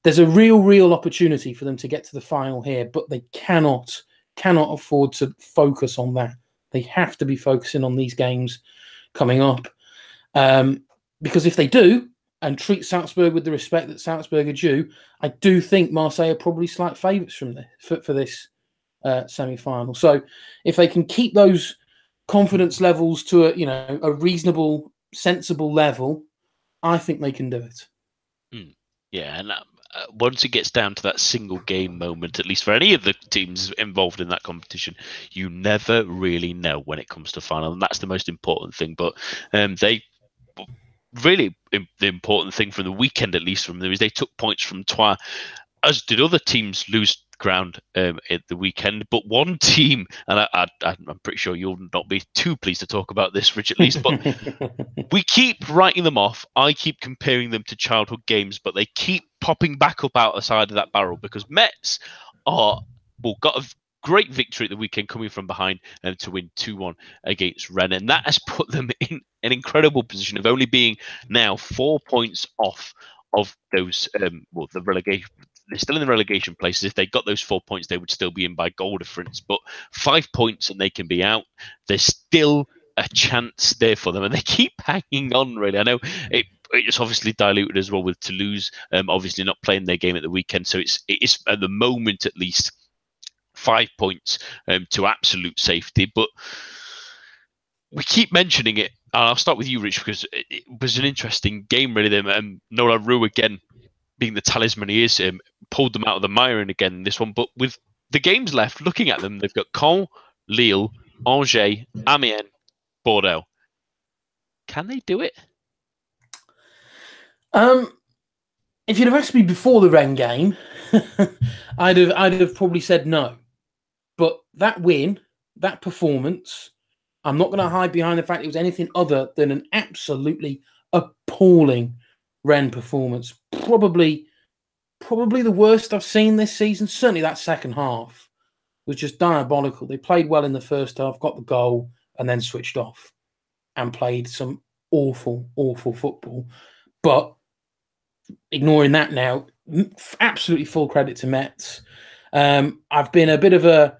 there's a real opportunity for them to get to the final here, but they cannot afford to focus on that. They have to be focusing on these games coming up. Because if they do, and treat Salzburg with the respect that Salzburg are due, I do think Marseille are probably slight favourites for this semi-final. So if they can keep those confidence levels to a reasonable, sensible level, I think they can do it. Yeah, and once it gets down to that single game moment, at least for any of the teams involved in that competition, you never really know when it comes to final, and that's the most important thing. But really the important thing from the weekend, at least from them, is they took points from Troyes, as did other teams lose ground at the weekend. But one team, and I'm pretty sure you'll not be too pleased to talk about this, Rich, at least, but we keep writing them off. I keep comparing them to childhood games, but they keep popping back up out the side of that barrel, because Metz got a great victory at the weekend coming from behind to win 2-1 against Rennes. And that has put them in an incredible position of only being now 4 points off of those, the relegation. They're still in the relegation places. If they got those 4 points, they would still be in by goal difference. But 5 points and they can be out. There's still a chance there for them, and they keep hanging on, really. I know it's obviously diluted as well with Toulouse obviously not playing their game at the weekend. So it is at the moment, at least, 5 points to absolute safety. But we keep mentioning it. I'll start with you, Rich, because it was an interesting game, really. Nola Roux, again, being the talisman he is, pulled them out of the mire again in this one. But with the games left, looking at them, they've got Caen, Lille, Angers, Amiens, Bordeaux. Can they do it? If you'd have asked me before the Rennes game, I'd have probably said no. But that win, that performance, I'm not going to hide behind the fact it was anything other than an absolutely appalling Rennes performance. Probably the worst I've seen this season. Certainly that second half was just diabolical. They played well in the first half, got the goal, and then switched off and played some awful football. But ignoring that now, absolutely full credit to Metz. I've been a bit of a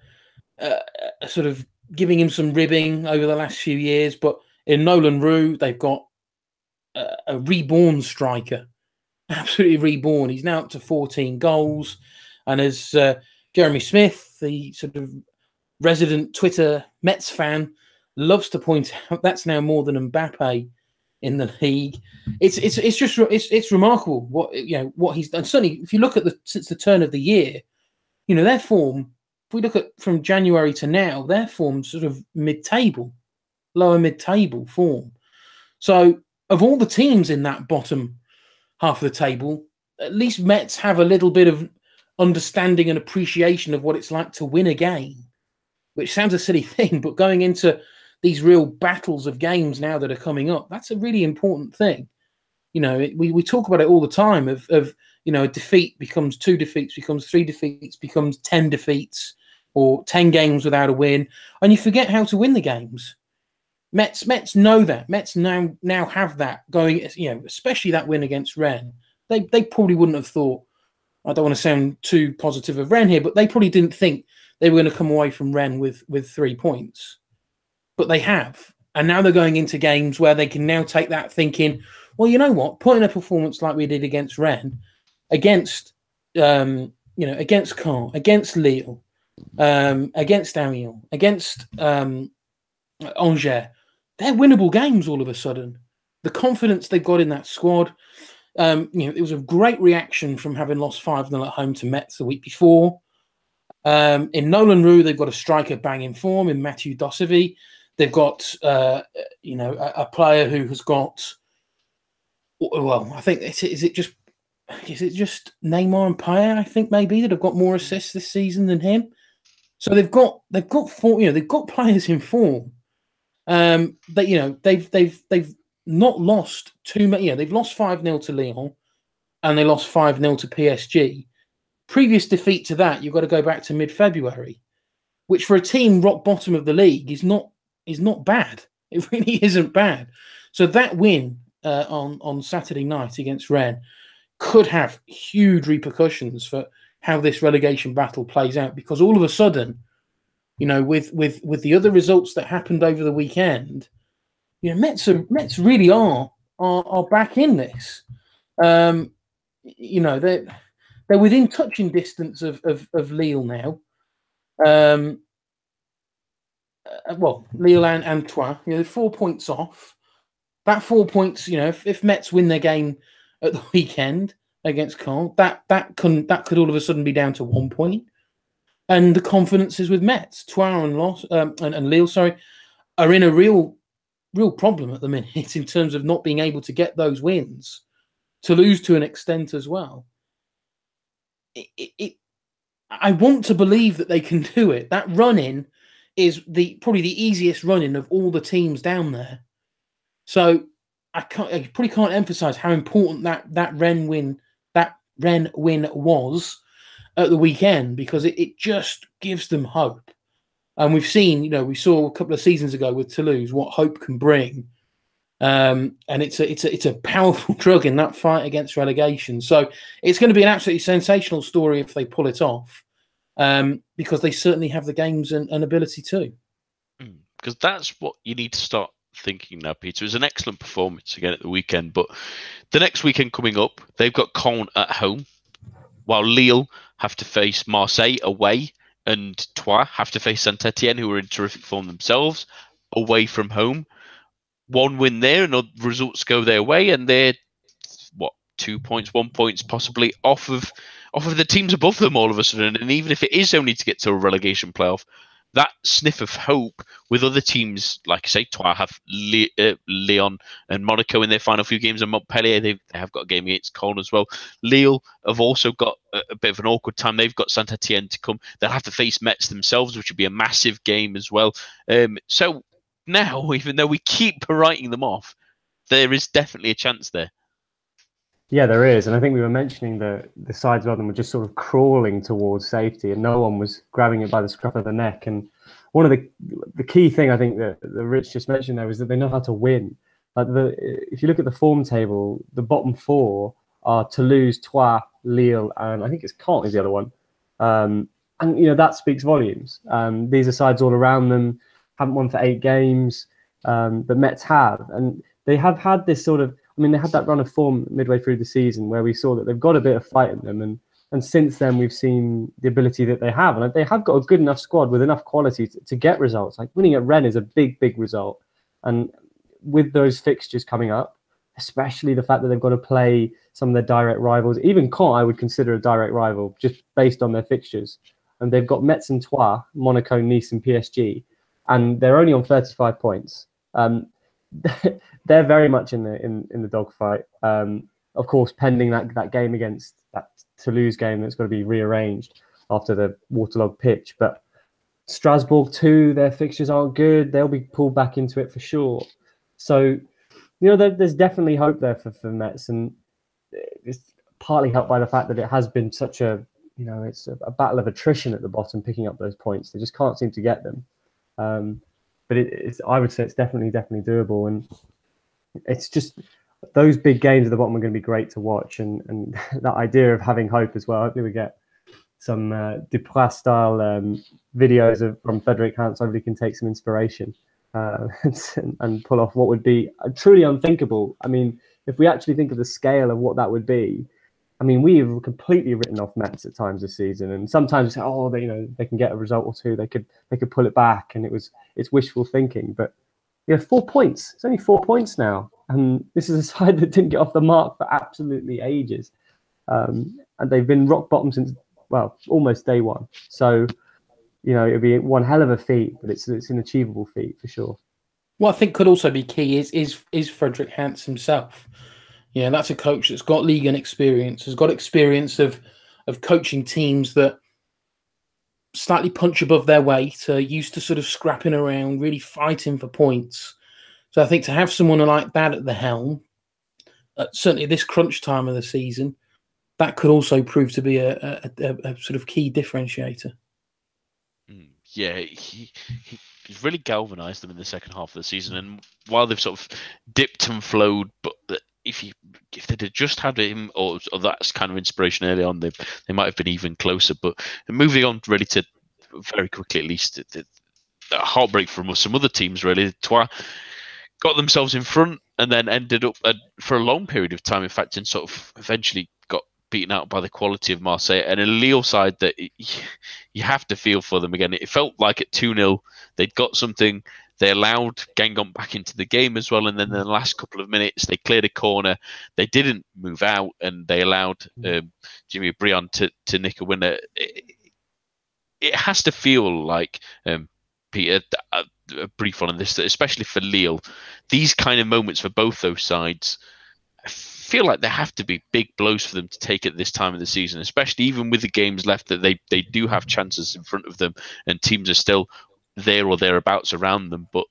sort of giving him some ribbing over the last few years, but in Nolan Roux, they've got a reborn striker. absolutely reborn. He's now up to 14 goals. And as Jeremy Smith, the sort of resident Twitter Mets fan, loves to point out, that's now more than Mbappe in the league. It's remarkable what he's done. Certainly, if you look at since the turn of the year, their form. If we look at from January to now, their form sort of mid-table, lower mid-table form. So, of all the teams in that bottom half of the table, at least Mets have a little bit of understanding and appreciation of what it's like to win a game, which sounds a silly thing, but going into these real battles of games now that are coming up, that's a really important thing. We talk about it all the time of a defeat becomes 2 defeats, becomes 3 defeats, becomes 10 defeats, or 10 games without a win, and you forget how to win the games. Mets know that. Mets now have that going, especially that win against Rennes. They probably wouldn't have thought, I don't want to sound too positive of Rennes here, but they probably didn't think they were going to come away from Rennes with 3 points. But they have. And now they're going into games where they can now take that thinking, well, you know what? Put in a performance like we did against Rennes, against Caen, against Lille, against Amiens, against Angers. They're winnable games all of a sudden. The confidence they've got in that squad. It was a great reaction from having lost 5-0 at home to Metz the week before. In Nolan Roux, they've got a striker banging form in Mathieu Dossevy. They've got a player who has got. Well, I think is it just Neymar and Payet? I think maybe that have got more assists this season than him. So they've got they've got players in form. They've not lost too many. They've lost 5-0 to Lyon, and they lost 5-0 to PSG. Previous defeat to that, you've got to go back to mid-February, which for a team rock bottom of the league is not bad. It really isn't bad. So that win on Saturday night against Rennes could have huge repercussions for how this relegation battle plays out, because all of a sudden, with the other results that happened over the weekend, Mets really are back in this. They're within touching distance of Lille now. Lille and Troyes, 4 points off. That 4 points, if Mets win their game at the weekend against Caen, that could all of a sudden be down to 1 point. And the confidence is with Mets. Troyes and Lille, are in a real problem at the minute in terms of not being able to get those wins. Toulouse to an extent as well. I want to believe that they can do it. That run-in is probably the easiest run-in of all the teams down there. So I probably can't emphasize how important that Rennes win was at the weekend, because it just gives them hope. And we've seen, we saw a couple of seasons ago with Toulouse what hope can bring. And it's a powerful drug in that fight against relegation. So it's going to be an absolutely sensational story if they pull it off, because they certainly have the games and ability to. Because that's what you need to start thinking now, Peter. It was an excellent performance again at the weekend, but the next weekend coming up, they've got Caen at home, while Lille have to face Marseille away, and Troyes have to face Saint-Etienne, who are in terrific form themselves, away from home. One win there, and other results go their way, and they're 2 points, 1 point possibly off of the teams above them all of a sudden. And even if it is only to get to a relegation playoff, that sniff of hope with other teams, like I say, Troyes have Lyon and Monaco in their final few games, and Montpellier, they have got a game against Caen as well. Lille have also got a bit of an awkward time. They've got Saint-Etienne to come. They'll have to face Metz themselves, which would be a massive game as well. So now, even though we keep writing them off, there is definitely a chance there. Yeah, there is. And I think we were mentioning that the sides of them were just sort of crawling towards safety, and no one was grabbing it by the scruff of the neck. And one of the key thing I think that Rich just mentioned there is that they know how to win. If you look at the form table, the bottom 4 are Toulouse, Troyes, Lille, and I think it's Caen is the other one. And that speaks volumes. These are sides all around them, haven't won for 8 games, but Mets have. And they have had this sort of, I mean, they had that run of form midway through the season where we saw that they've got a bit of fight in them, and since then we've seen the ability that they have, and they have got a good enough squad with enough quality to get results. Like winning at Rennes is a big result, and with those fixtures coming up, especially the fact that they've got to play some of their direct rivals, even Caen I would consider a direct rival just based on their fixtures, and they've got Metz and Troyes, Monaco, Nice, and PSG, and they're only on 35 points. They're very much in the dogfight. Of course, pending that game against that Toulouse game that's got to be rearranged after the waterlogged pitch. But Strasbourg too, their fixtures aren't good. They'll be pulled back into it for sure. So, there's definitely hope there for Metz, and it's partly helped by the fact that it has been such a, it's a battle of attrition at the bottom, picking up those points. They just can't seem to get them. But I would say it's definitely doable, and it's just those big games at the bottom are going to be great to watch, and that idea of having hope as well. Hopefully we get some Duprat style videos from Frederick Hans. Hopefully can take some inspiration and pull off what would be truly unthinkable. I mean, if we actually think of the scale of what that would be, I mean, we've completely written off Metz at times this season, and sometimes we say, oh, they can get a result or two, they could pull it back, and it's wishful thinking. But 4 points. It's only 4 points now, and this is a side that didn't get off the mark for absolutely ages, and they've been rock bottom since almost day one. So it'd be one hell of a feat, but it's an achievable feat for sure. What I think could also be key is Frederick Hans himself. Yeah, that's a coach that's got Ligue experience, has got experience of coaching teams that slightly punch above their weight, used to sort of scrapping around, really fighting for points. So I think to have someone like that at the helm, certainly at this crunch time of the season, that could also prove to be a sort of key differentiator. Yeah, he's really galvanised them in the second half of the season, and while they've sort of dipped and flowed, but if they'd have just had him or that kind of inspiration early on, they might have been even closer. But moving on really to very quickly, at least, the heartbreak from some other teams, really. Troyes got themselves in front and then ended up for a long period of time, in fact, and sort of eventually got beaten out by the quality of Marseille and a Lille side that you have to feel for them again. It felt like at 2-0 they'd got something. They allowed Guingamp back into the game as well, and then in the last couple of minutes they cleared a corner. They didn't move out, and they allowed Jimmy Briand to nick a winner. It has to feel like, Peter, a brief on this, especially for Lille, these kind of moments for both those sides, I feel like there have to be big blows for them to take at this time of the season, especially even with the games left, that they do have chances in front of them and teams are still there or thereabouts around them. But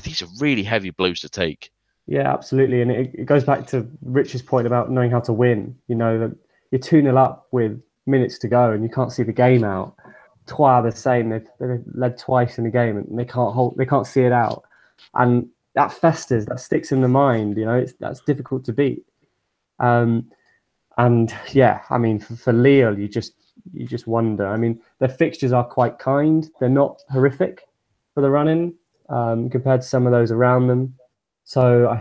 these are really heavy blows to take. Yeah, absolutely. And it goes back to Rich's point about knowing how to win. That you're 2-0 up with minutes to go and you can't see the game out. Troyes the same. They've led twice in the game and they can't see it out. And that festers, that sticks in the mind. That's difficult to beat. And yeah, I mean, for Lille, you just wonder. I mean, their fixtures are quite kind. They're not horrific for the run-in compared to some of those around them. So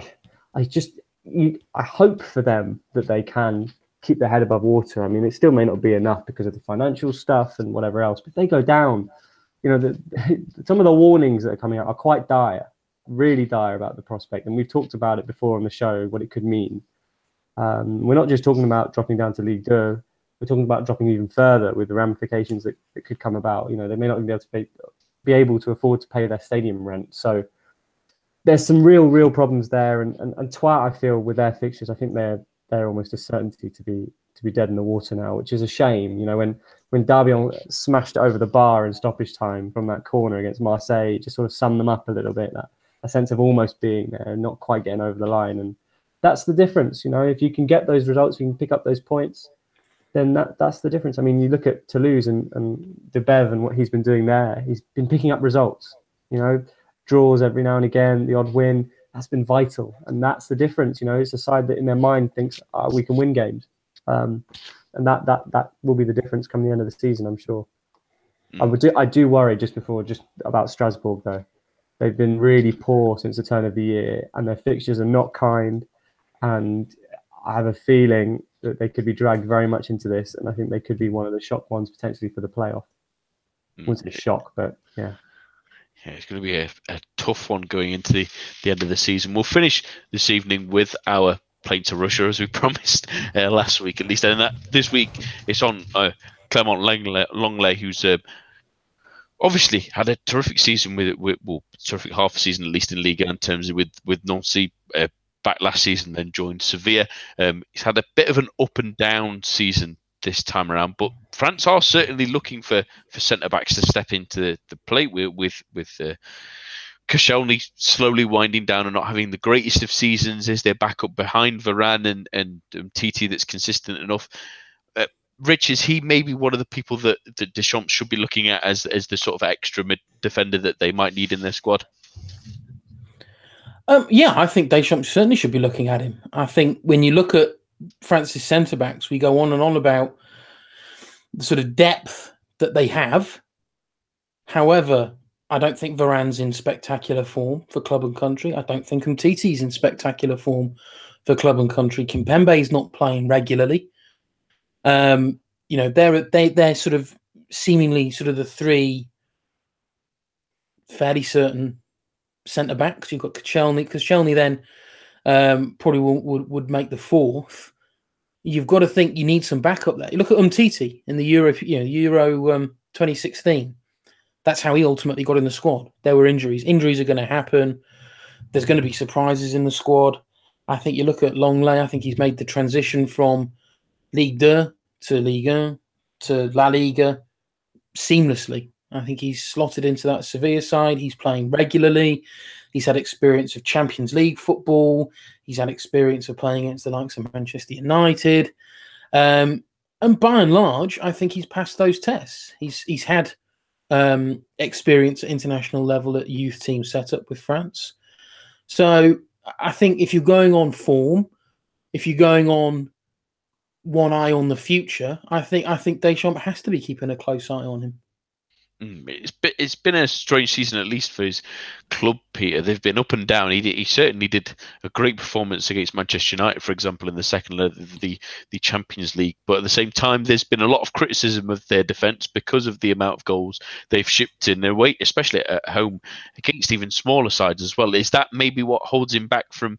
I hope for them that they can keep their head above water. I mean, it still may not be enough because of the financial stuff and whatever else. But if they go down, some of the warnings that are coming out are quite dire, really dire about the prospect. And we've talked about it before on the show, what it could mean. We're not just talking about dropping down to Ligue 2. We're talking about dropping even further with the ramifications that could come about. They may not even be able to afford to pay their stadium rent. So there's some real problems there. And Troyes, I feel, with their fixtures, I think they're almost a certainty to be dead in the water now, which is a shame. When Darbion smashed it over the bar in stoppage time from that corner against Marseille, it just sort of summed them up a little bit. A sense of almost being there and not quite getting over the line. And that's the difference. If you can get those results, you can pick up those points, then that's the difference. I mean, you look at Toulouse and De Bev and what he's been doing there. He's been picking up results, draws every now and again, the odd win. That's been vital. And that's the difference. It's a side that in their mind thinks we can win games. And that will be the difference come the end of the season, I'm sure. I do worry just about Strasbourg, though. They've been really poor since the turn of the year and their fixtures are not kind. and I have a feeling that they could be dragged very much into this, and I think they could be one of the shock ones potentially for the playoff. I wouldn't say shock, but yeah. Yeah, it's going to be a tough one going into the end of the season. We'll finish this evening with our plane to Russia, as we promised last week, at least. And this week it's on Clement Longley, who's obviously had a terrific season terrific half a season at least in Ligue in terms of with Nancy back last season, then joined Sevilla. He's had a bit of an up and down season this time around, but France are certainly looking for centre backs to step into the plate with Koscielny slowly winding down and not having the greatest of seasons. Is their backup behind Varane and Titi that's consistent enough? Rich, is he maybe one of the people that Deschamps should be looking at as the sort of extra mid defender that they might need in their squad? Yeah, I think Deschamps certainly should be looking at him. I think when you look at France's centre-backs, we go on and on about the sort of depth that they have. However, I don't think Varane's in spectacular form for club and country. I don't think Umtiti's in spectacular form for club and country. Kimpembe's not playing regularly. They're sort of seemingly sort of the three fairly certain centre-backs. You've got Koscielny. Koscielny then probably would make the fourth. You've got to think you need some backup there. You look at Umtiti in the Euro 2016. That's how he ultimately got in the squad. There were injuries. Injuries are going to happen. There's going to be surprises in the squad. I think you look at Longley. I think he's made the transition from Ligue 2 to Ligue 1 to La Liga seamlessly. I think he's slotted into that Sevilla side. He's playing regularly. He's had experience of Champions League football. He's had experience of playing against the likes of Manchester United. And by and large, I think he's passed those tests. He's had experience at international level at youth team setup with France. So I think if you're going on form, if you're going on one eye on the future, I think Deschamps has to be keeping a close eye on him. It's been a strange season, at least for his club, Peter. They've been up and down. He certainly did a great performance against Manchester United, for example, in the second leg of the Champions League. But at the same time, there's been a lot of criticism of their defence because of the amount of goals they've shipped in their way, especially at home against even smaller sides as well. Is that maybe what holds him back from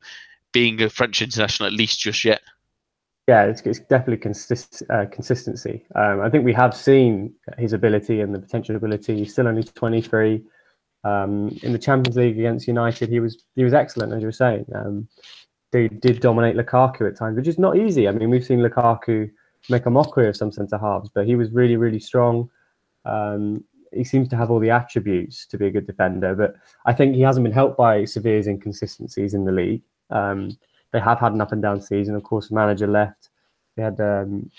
being a French international, at least just yet? Yeah, it's definitely consistency. I think we have seen his ability and the potential ability. He's still only 23. In the Champions League against United, he was excellent, as you were saying. They did dominate Lukaku at times, which is not easy. I mean, we've seen Lukaku make a mockery of some centre halves, but he was really, really strong. He seems to have all the attributes to be a good defender, but I think he hasn't been helped by Sevilla's inconsistencies in the league. They have had an up and down season. Of course, the manager left. They had, and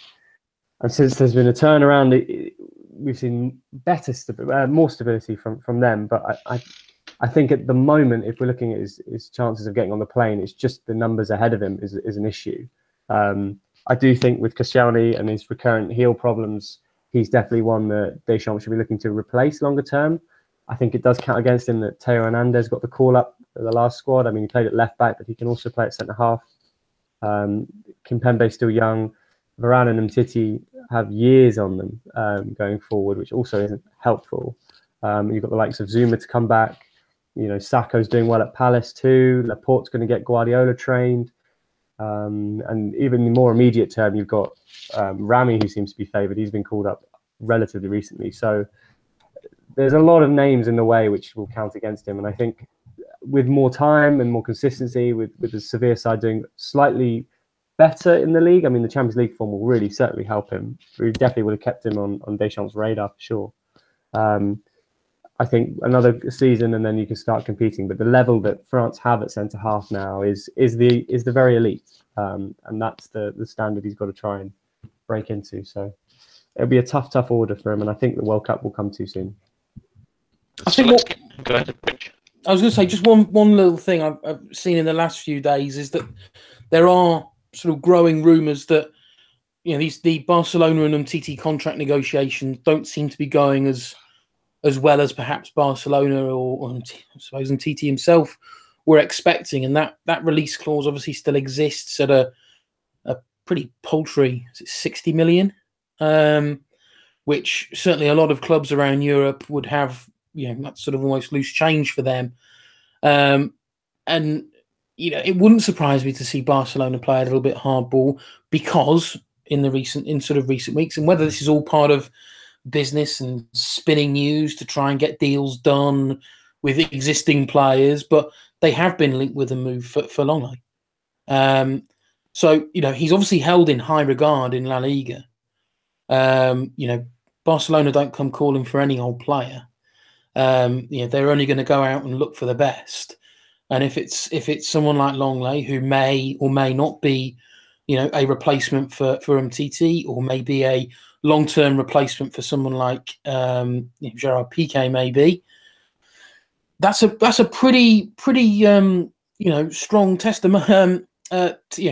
since there's been a turnaround, we've seen more stability from them. But I think at the moment, if we're looking at his chances of getting on the plane, it's just the numbers ahead of him is an issue. I do think with Koscielny and his recurrent heel problems, he's definitely one that Deschamps should be looking to replace longer term. I think it does count against him that Theo Hernandez got the call up for the last squad. I mean, he played at left back, but he can also play at centre half. Kimpembe's still young. Varane and Umtiti have years on them going forward, which also isn't helpful. You've got the likes of Zuma to come back. You know, Sakho's doing well at Palace too. Laporte's going to get Guardiola trained. And even in the more immediate term, you've got Rami, who seems to be favoured. He's been called up relatively recently. So there's a lot of names in the way which will count against him. And I think with more time and more consistency, with the Sevilla side doing slightly better in the league, I mean, the Champions League form will really certainly help him. We definitely would have kept him on Deschamps' radar for sure. I think another season and then you can start competing. But the level that France have at centre half now is the very elite, and that's the standard he's got to try and break into. So it'll be a tough order for him, and I think the World Cup will come too soon. Go ahead, Rich. I was going to say just one little thing I've seen in the last few days is that there are sort of growing rumours that the Barcelona and Umtiti contract negotiations don't seem to be going as well as perhaps Barcelona or I suppose Umtiti himself were expecting, and that release clause obviously still exists at a pretty paltry, is it 60 million, which certainly a lot of clubs around Europe would have, that's sort of almost loose change for them. And it wouldn't surprise me to see Barcelona play a little bit hardball, because in recent weeks, and whether this is all part of business and spinning news to try and get deals done with existing players, but they have been linked with a move for Longley. So he's obviously held in high regard in La Liga. Barcelona don't come calling for any old player. They're only going to go out and look for the best. And if it's someone like Longley, who may or may not be, a replacement for MTT, or maybe a long-term replacement for someone like Gerard Piqué, maybe, that's a pretty strong testament.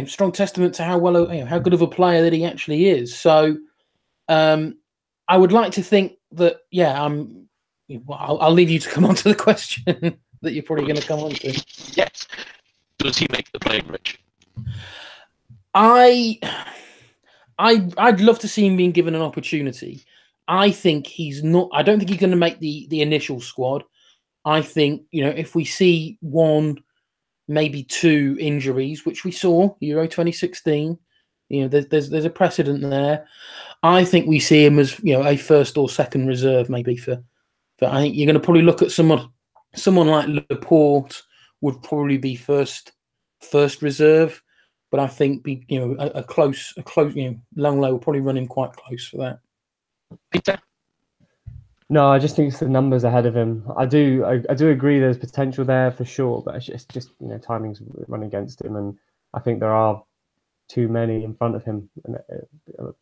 Strong testament to how good of a player that he actually is. So, I would like to think that, I'll leave you to come on to the question that you're probably going to come on to. Yes. Does he make the play, Rich? I'd love to see him being given an opportunity. I think he's not. I don't think he's going to make the initial squad. I think if we see one, maybe two injuries, which we saw Euro 2016, there's a precedent there. I think we see him as a first or second reserve, maybe for. I think you're going to probably look at someone like Laporte would probably be first reserve, but I think a close Longley will probably run him quite close for that. Peter? No, I just think it's the numbers ahead of him. I do agree there's potential there for sure, but it's just timing's run against him, and I think there are too many in front of him.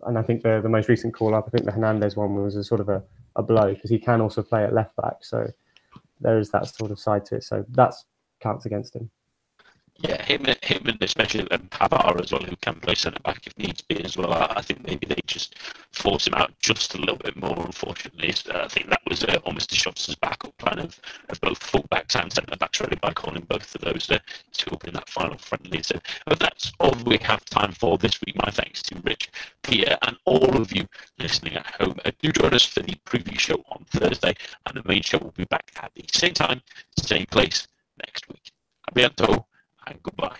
And I think the most recent call up, I think the Hernandez one was a sort of a blow, because he can also play at left back, so there is that sort of side to it. So that counts against him. Yeah, him and especially Pavard as well, who can play centre back if needs be as well. I think maybe they just force him out just a little bit more, unfortunately. I think that was almost Schopf's backup plan of both full-backs and centre-backs, really, by calling both of those two up in that final friendly. So that's all we have time for this week. My thanks to Rich, Peter, and all of you listening at home. Do join us for the preview show on Thursday, and the main show will be back at the same time, same place next week. A bientôt. And goodbye.